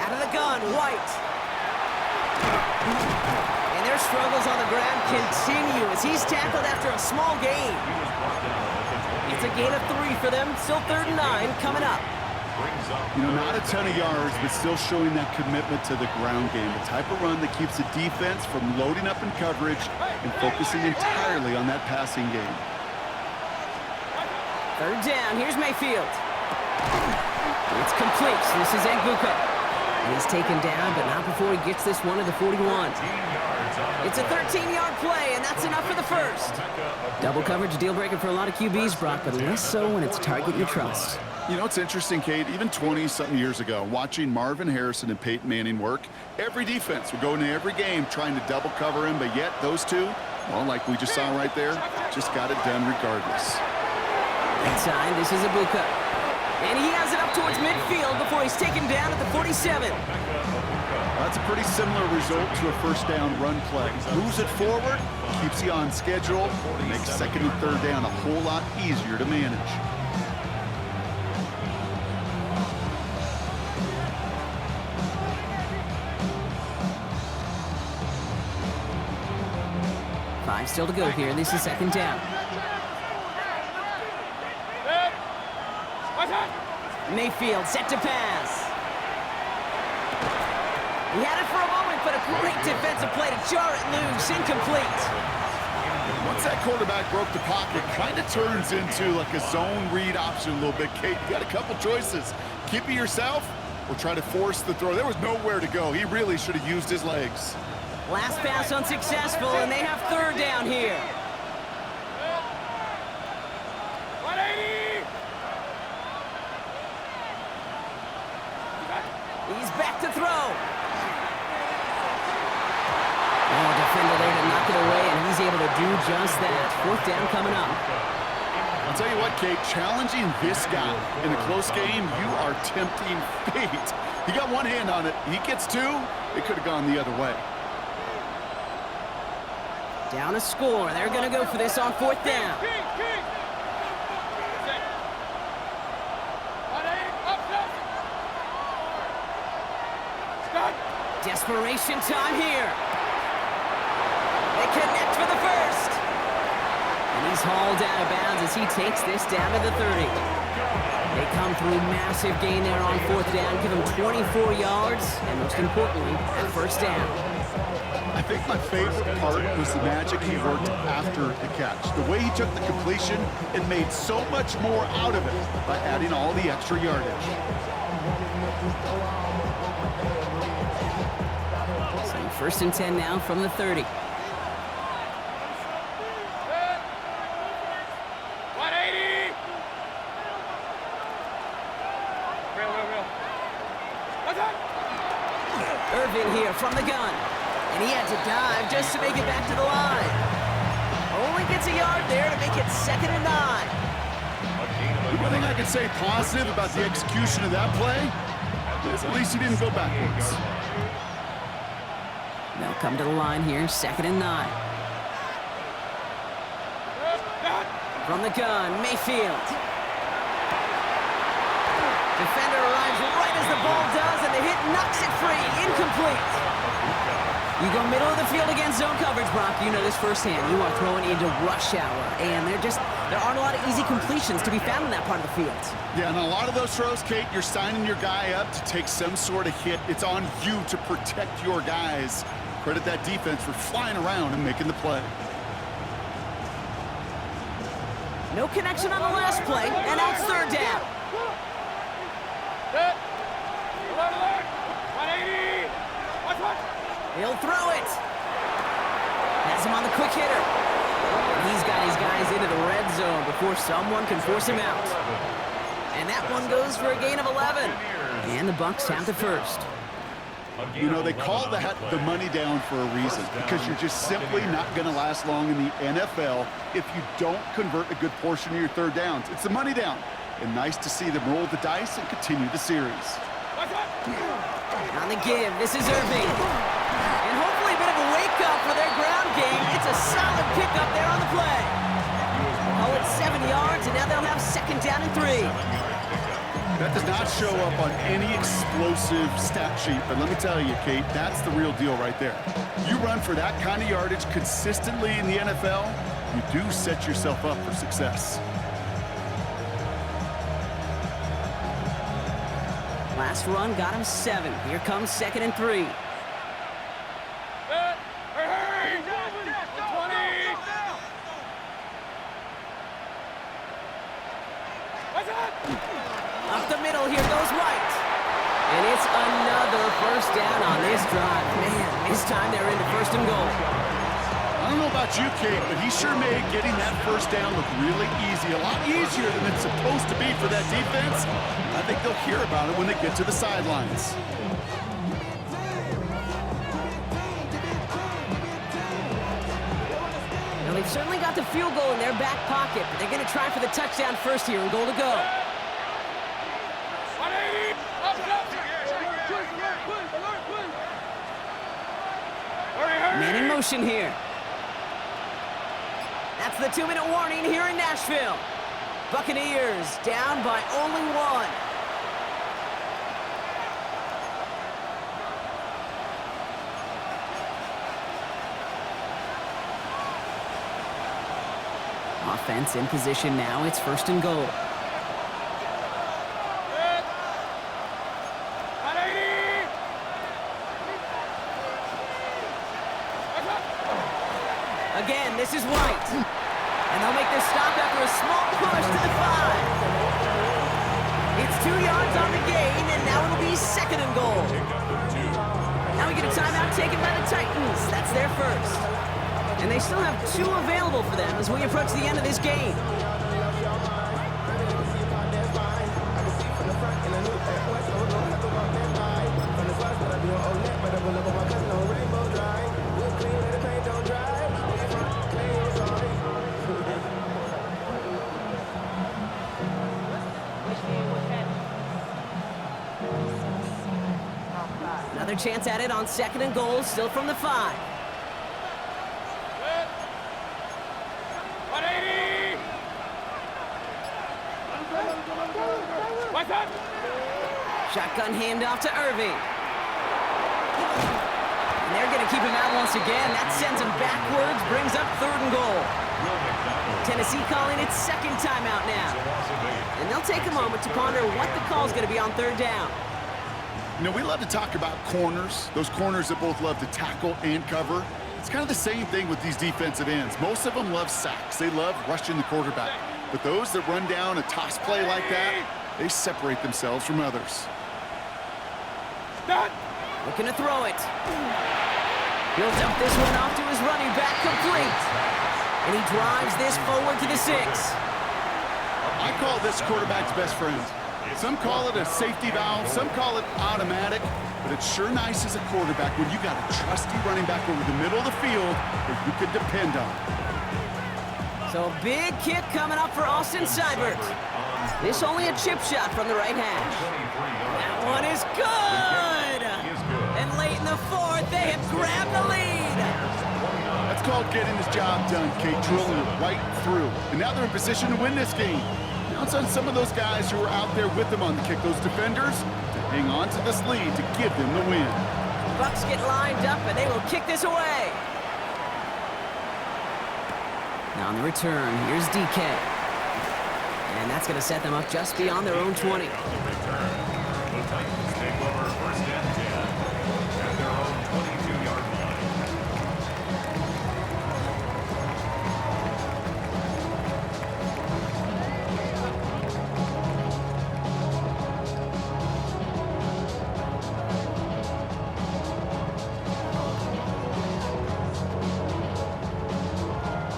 Out of the gun, White. And their struggles on the ground continue as he's tackled after a small gain. It's a gain of 3 for them. Still 3rd and 9 coming up. You know, not a ton of yards, but still showing that commitment to the ground game. The type of run that keeps the defense from loading up in coverage and focusing entirely on that passing game. 3rd down. Here's Mayfield. It's complete. This is Egbuka. And he's taken down, but not before he gets this one to the 41. It's a 13-yard play, and that's enough for the first. Double coverage, a deal breaker for a lot of QBs, Brock, but less so when it's a target you trust. You know, it's interesting, Kate, even 20-something years ago, watching Marvin Harrison and Peyton Manning work, every defense would go into every game trying to double cover him, but yet those two, well, like we just saw right there, just got it done regardless. Inside, this is Egbuka. And he has it up towards midfield before he's taken down at the 47. That's a pretty similar result to a first down run play. Moves it forward, keeps you on schedule, and makes 2nd and 3rd down a whole lot easier to manage. Five still to go here. This is 2nd down. Mayfield set to pass. He had it for a moment, but a great defensive play to jar it loose. Incomplete. Once that quarterback broke the pocket, kind of turns into like a zone read option a little bit. Kate, you got a couple choices. Keep it yourself or try to force the throw. There was nowhere to go. He really should have used his legs. Last pass unsuccessful, and they have 3rd down here. He's back to throw. Oh, defender there to knock it away, and he's able to do just that. 4th down coming up. I'll tell you what, Kate, challenging this guy in a close game, you are tempting fate. He got one hand on it. He gets 2. It could have gone the other way. Down a score. They're going to go for this on 4th down. Desperation time here. They connect for the first. And he's hauled out of bounds as he takes this down to the 30. They come through massive gain there on 4th down, give him 24 yards, and most importantly, that 1st down. I think my favorite part was the magic he worked after the catch. The way he took the completion and made so much more out of it by adding all the extra yardage. So 1st and 10 now from the 30. Irvin here from the gun. And he had to dive just to make it back to the line. Only gets a yard there to make it 2nd and 9. The one thing I can say positive about the execution of that play is at least he didn't go backwards. They'll come to the line here, 2nd and 9. From the gun, Mayfield. Defender arrives right as the ball does, and the hit knocks it free. Incomplete. You go middle of the field against zone coverage, Brock. You know this firsthand. You are throwing into rush hour, and there aren't a lot of easy completions to be found in that part of the field. Yeah, and a lot of those throws, Kate, you're signing your guy up to take some sort of hit. It's on you to protect your guys. Credit that defense for flying around and making the play. No connection on the last play, and now it's third down. He'll throw it. Has him on the quick hitter. And he's got his guys into the red zone before someone can force him out. And that one goes for a gain of 11. And the Bucs have the first. You know, they call that the money down for a reason, because you're just simply not going to last long in the NFL if you don't convert a good portion of your third downs. It's the money down. And nice to see them roll the dice and continue the series. On the give, this is Irving. And hopefully a bit of a wake-up for their ground game. It's a solid pickup there on the play. Oh, it's 7 yards, and now they'll have second down and 3. That does not show up on any explosive stat sheet, but let me tell you, Kate, that's the real deal right there. You run for that kind of yardage consistently in the NFL, you do set yourself up for success. Last run got him 7. Here comes second and 3. Up the middle, here goes White. And it's another first down on this drive. Man, this time they're into first and goal. I don't know about you, Kate, but he sure made getting that first down look really easy. A lot easier than it's supposed to be for that defense. I think they'll hear about it when they get to the sidelines. Now, they've certainly got the field goal in their back pocket, but they're going to try for the touchdown first here and goal to go. Man in motion here. That's the 2-minute warning here in Nashville. Buccaneers down by only 1. Offense in position now. It's first and goal. Again, this is White. And they'll make their stop after a small push to the 5. It's 2 yards on the gain, and now it'll be second and goal. Now we get a timeout taken by the Titans. That's their first. And they still have 2 available for them as we approach the end of this game. Another chance at it on second and goal, still from the 5. Shotgun handoff to Irving. And they're going to keep him out once again. That sends him backwards, brings up third and goal. Tennessee calling its second timeout now. And they'll take a moment to ponder what the call is going to be on third down. You know, we love to talk about corners, those corners that both love to tackle and cover. It's kind of the same thing with these defensive ends. Most of them love sacks. They love rushing the quarterback. But those that run down a toss play like that, they separate themselves from others. Looking to throw it. He'll dump this one off to his running back, complete. And he drives this forward to the 6. I call this quarterback's best friend. Some call it a safety valve, some call it automatic, but it's sure nice as a quarterback when you got a trusty running back over the middle of the field that you can depend on. So a big kick coming up for Austin Seibert. This only a chip shot from the right hash. That one is good! And late in the 4th, they have grabbed the lead. That's called getting his job done, Kate, drilling it right through. And now they're in position to win this game. Now it's on some of those guys who are out there with them on the kick, those defenders, to hang on to this lead to give them the win. Bucks get lined up, and they will kick this away. Now on the return, here's DK. And that's going to set them up just beyond their own 20. The Titans take over first and 10 at their own 22-yard line.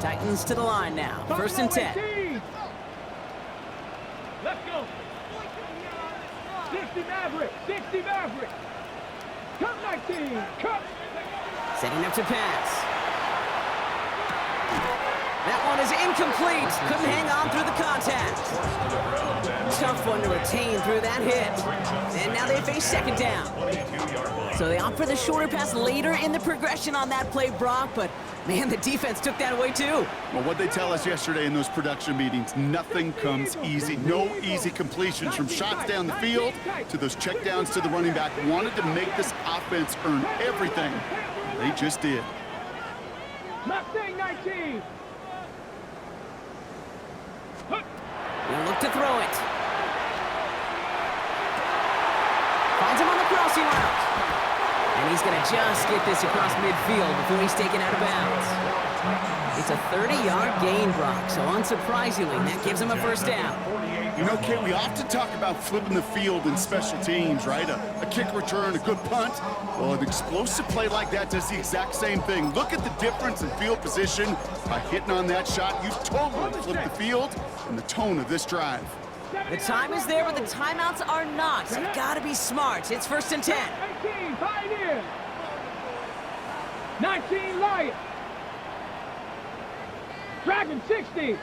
Titans to the line now. First and 10. 18. Let's go. 60 Maverick. 60 Maverick. Cut 19. Cut. Setting up to pass. That one is incomplete. Couldn't hang on through the contact. Tough one to retain through that hit. And now they face second down. 22-yard line. So they opt for the shorter pass later in the progression on that play, Brock, but man, the defense took that away too. Well, what they tell us yesterday in those production meetings, nothing comes easy. No easy completions from shots down the field to those checkdowns to the running back. Wanted to make this offense earn everything. They just did. Mustang 19. He'll look to throw it. Finds him on the crossing route. And he's going to just get this across midfield before he's taken out of bounds. It's a 30-yard gain, Brock, so unsurprisingly, that gives him a first down. You know, Kate, we often talk about flipping the field in special teams, right? A kick return, a good punt. Well, an explosive play like that does the exact same thing. Look at the difference in field position. By hitting on that shot, you totally flip the field and the tone of this drive. The time is there, but the timeouts are not. So you've got to be smart. It's first and 10. 18, Pioneer. 19, Lion. Dragon 60.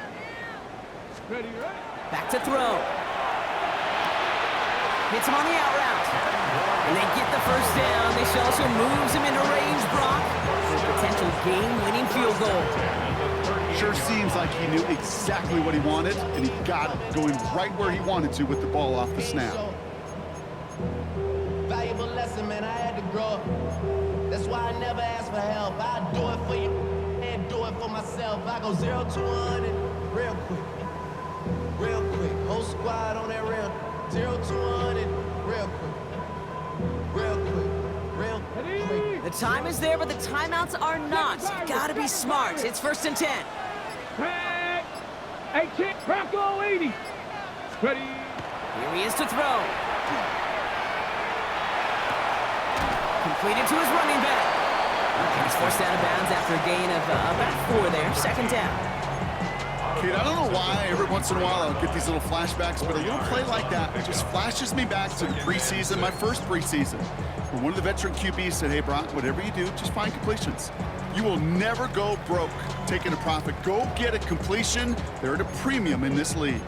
Ready, ready. Back to throw. Hits him on the out route. And they get the first down. This also moves him into range, Brock, for a potential game-winning field goal. Sure seems like he knew exactly what he wanted, and he got it, going right where he wanted to with the ball off the snap. Valuable lesson, man. I had to grow up. That's why I never ask for help. I do it for you and do it for myself. I go 0 to 100 real quick. Real quick. Whole squad on that rail. 0 to 100 real quick. Real quick. Real quick. The time is there, but the timeouts are not. So you've got to be smart. It's first and 10. Tag. 18, Bronco 80. Ready. Here he is to throw. Completed to his running back. And he's forced out of bounds after a gain of about 4 there. Second down. Kate, I don't know why every once in a while I'll get these little flashbacks, but a little play like that just flashes me back to the preseason, my first preseason, where one of the veteran QBs said, hey, Brock, whatever you do, just find completions. You will never go broke taking a profit. Go get a completion. They're at a premium in this league.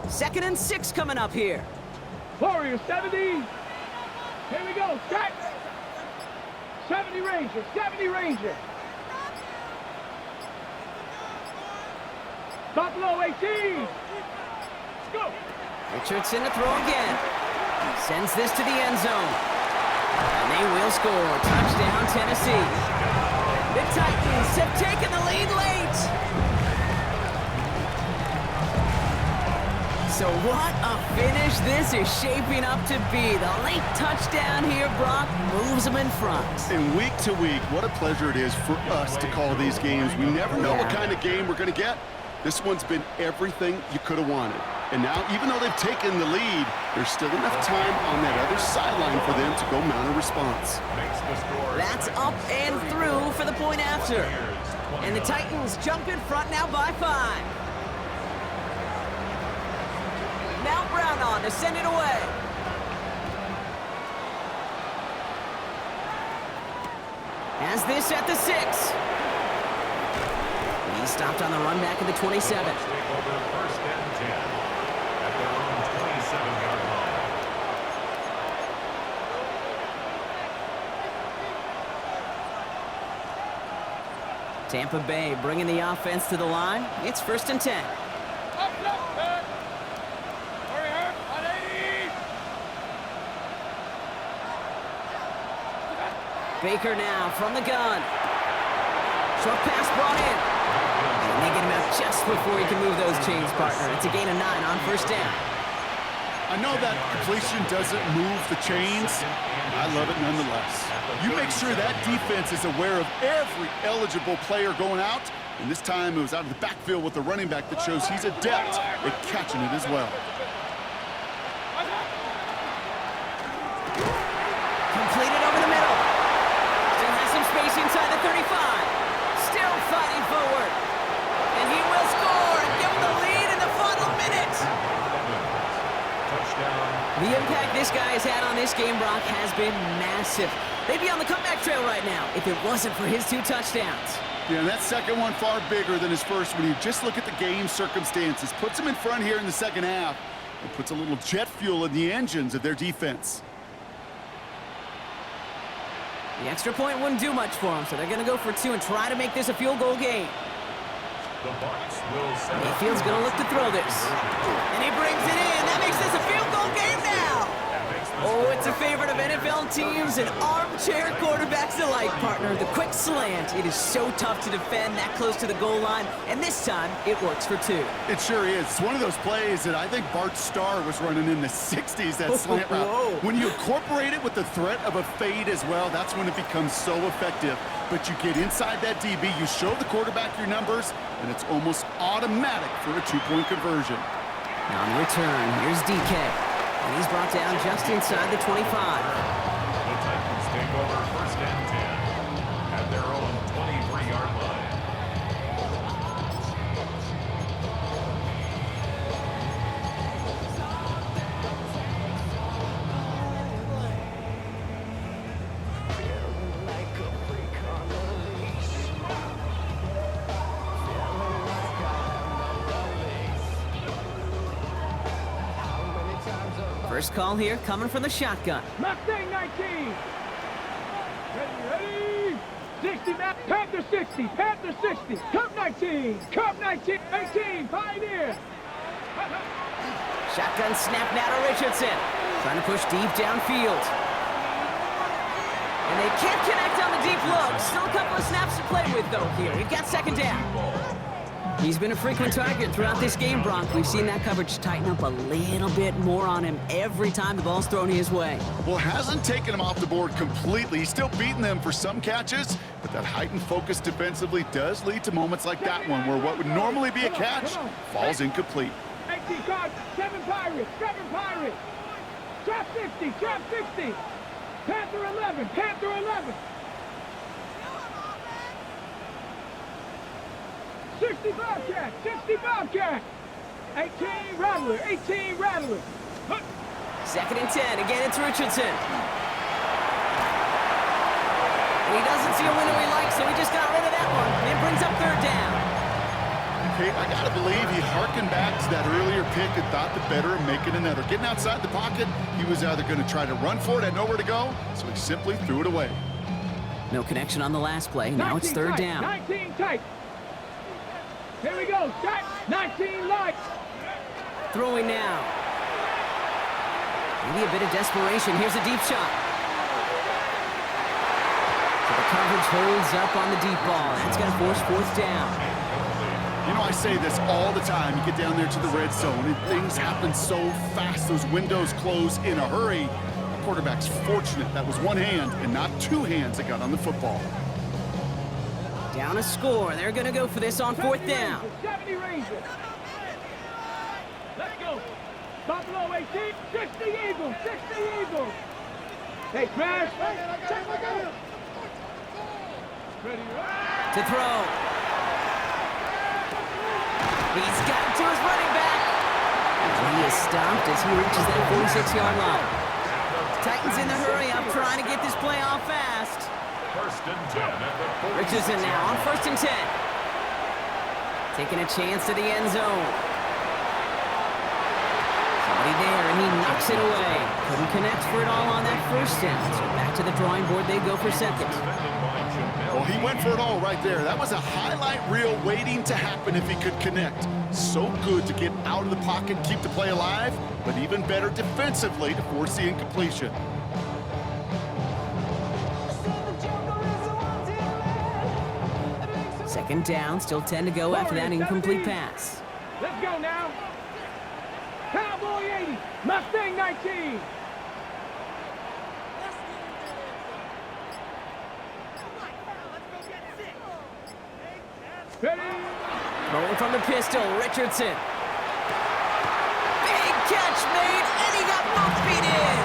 Second and 6 coming up here. Warrior 70. Here we go. Set. 70 Ranger. 70 Ranger. Buffalo 18. Let's go. Richardson to throw again. Sends this to the end zone. And they will score. Touchdown, Tennessee. The Titans have taken the lead late. So what a finish this is shaping up to be. The late touchdown here, Brock, moves them in front. And week to week, what a pleasure it is for us to call these games. We never know what kind of game we're going to get. This one's been everything you could have wanted. And now, even though they've taken the lead, there's still enough time on that other sideline for them to go mount a response. That's up and through for the point after. And the Titans jump in front now by 5. Now Brown on to send it away. Has this at the 6. He stopped on the run back at the 27. Take over first and 10 at their own 27-yard line. Tampa Bay bringing the offense to the line. It's first and 10. Baker now from the gun. Short pass brought in. And they get him out just before he can move those chains, partner. It's a gain of 9 on first down. I know that completion doesn't move the chains. I love it nonetheless. You make sure that defense is aware of every eligible player going out. And this time it was out of the backfield with the running back that shows he's adept at catching it as well. Completed over the middle. Still has some space inside the 35. Still fighting forward. And he will score and give him the lead in the final minute. The impact this guy has had on this game, Brock, has been massive. They'd be on the comeback trail right now if it wasn't for his 2 touchdowns. Yeah, and that second one far bigger than his first when you just look at the game circumstances. Puts him in front here in the second half and puts a little jet fuel in the engines of their defense. The extra point wouldn't do much for him, so they're going to go for 2 and try to make this a field goal game. Mayfield's going to look to throw this. And he brings it in. That makes this a field goal game now. Oh, it's a favorite of NFL teams and armchair quarterbacks alike, partner. The quick slant. It is so tough to defend that close to the goal line, and this time it works for 2. It sure is. It's one of those plays that I think Bart Starr was running in the 60s, that slant route. Whoa. When you incorporate it with the threat of a fade as well, that's when it becomes so effective. But you get inside that DB, you show the quarterback your numbers, and it's almost automatic for a 2-point conversion. Now on return, here's DK. And he's brought down just inside the 25. The Titans take over first and 10 at their own 23-yard line. First call here coming from the shotgun. Mustang 19. Ready. 60, Panther 60, Panther 60. Cup 19, Cup 19, 18, Pioneer. Shotgun snap now to Richardson. Trying to push deep downfield. And they can't connect on the deep look. Still a couple of snaps to play with, though, here. We've got second down. He's been a frequent target throughout this game, Bronk. We've seen that coverage tighten up a little bit more on him every time the ball's thrown his way. Well, hasn't taken him off the board completely. He's still beating them for some catches, but that heightened focus defensively does lead to moments like that one where what would normally be a catch falls incomplete. 18 cards, 7 Pirates, 7 Pirates. Trap 60, Trap 60. Panther 11, Panther 11. 60 Bobcat, 60 Bobcat. 18 Rattler, 18 Rattler. Huh. Second and 10. Again, it's Richardson. And he doesn't see a window he likes, so he just got rid of that one. And brings up third down. Okay, I gotta believe he harkened back to that earlier pick and thought the better of making another. Getting outside the pocket, he was either going to try to run for it, had nowhere to go, so he simply threw it away. No connection on the last play. Now it's third tight, down. 19 tight. Here we go. Tight. 19 light. Throwing now. Maybe a bit of desperation. Here's a deep shot. So the coverage holds up on the deep ball. That's going to force fourth down. You know, I say this all the time. You get down there to the red zone, and things happen so fast. Those windows close in a hurry. The quarterback's fortunate. That was one hand and not two hands that got on the football. Down a score. They're going to go for this on fourth down. 70 Rangers. Let's go. Buffalo 18, 60 Eagles, 60 Eagles. Hey, Smash. Ready, To throw. He's gotten to his running back. And he is stopped as he reaches that 46-yard line. Titans in the hurry up, trying to get this play off fast. First and 10 at the 46. Richardson now on first and 10. Taking a chance to the end zone. Somebody there, and he knocks it away. Couldn't connect for it all on that first down. So back to the drawing board they go for second. Well, he went for it all right there. That was a highlight reel waiting to happen if he could connect. So good to get out of the pocket, keep the play alive, but even better defensively to force the incompletion. Second down, still 10 to go after that incomplete pass. Let's go now. Cowboy 80, Mustang 19. Ready? Rolling from the pistol, Richardson. Big catch made, and he got both feet in.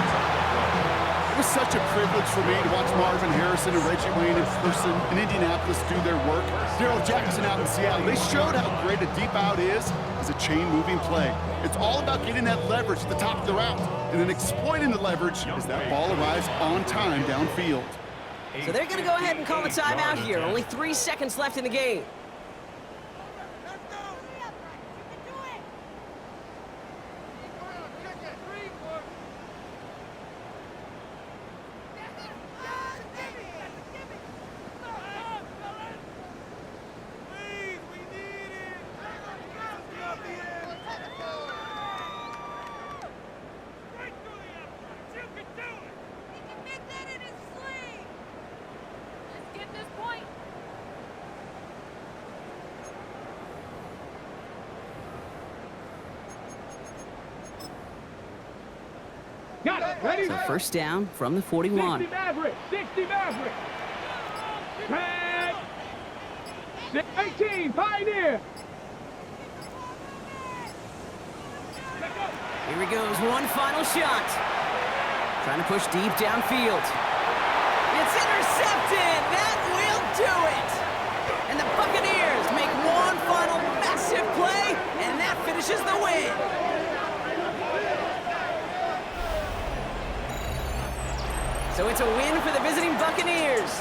It was such a privilege for me to watch Marvin Harrison and Reggie Wayne in person in Indianapolis do their work. Daryl Jackson out in Seattle, they showed how great a deep out is as a chain-moving play. It's all about getting that leverage at the top of the route and then exploiting the leverage as that ball arrives on time downfield. So they're going to go ahead and call a timeout here. Only 3 seconds left in the game. Got it. Ready? So first down from the 41. 60 Maverick. 60 Maverick. Tag. 18 Pioneer. Here he goes, one final shot. Trying to push deep downfield. It's intercepted. That will do it. And the Buccaneers make one final massive play, and that finishes the win. So it's a win for the visiting Buccaneers.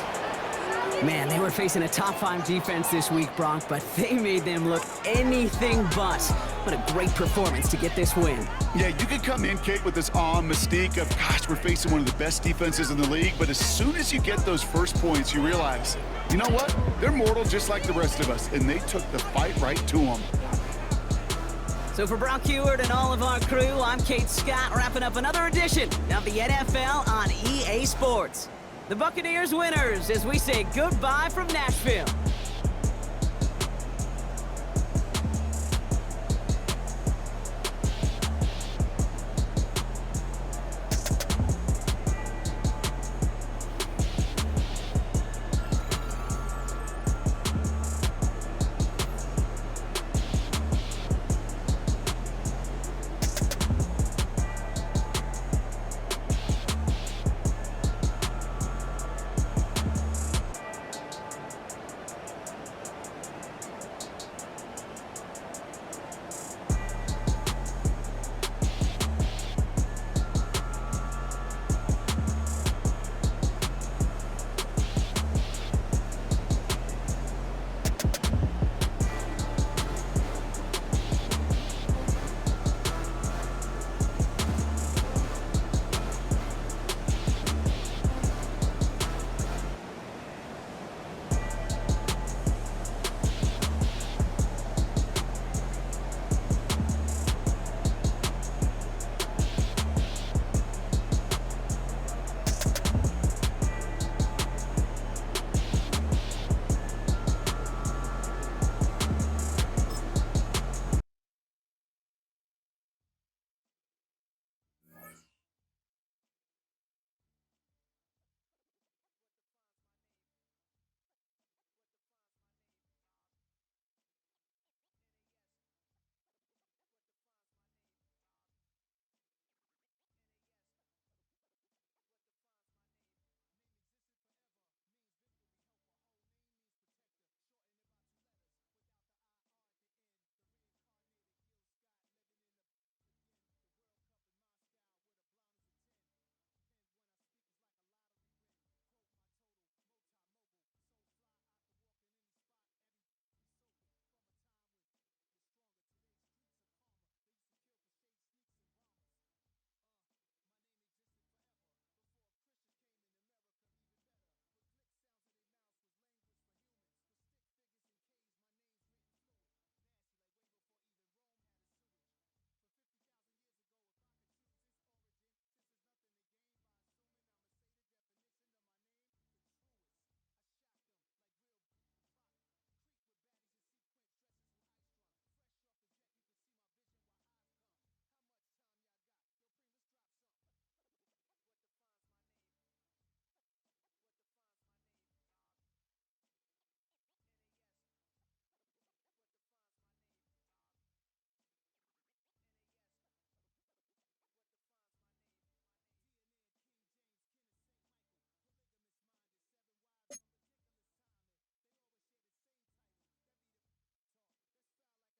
Man, they were facing a top-5 defense this week, Bronk, but they made them look anything but. What a great performance to get this win. Yeah, you can come in, Kate, with this awe mystique of, gosh, we're facing one of the best defenses in the league, but as soon as you get those first points, you realize, you know what? They're mortal just like the rest of us, and they took the fight right to them. So for Brock Heward and all of our crew, I'm Kate Scott, wrapping up another edition of the NFL on EA Sports. The Buccaneers winners as we say goodbye from Nashville.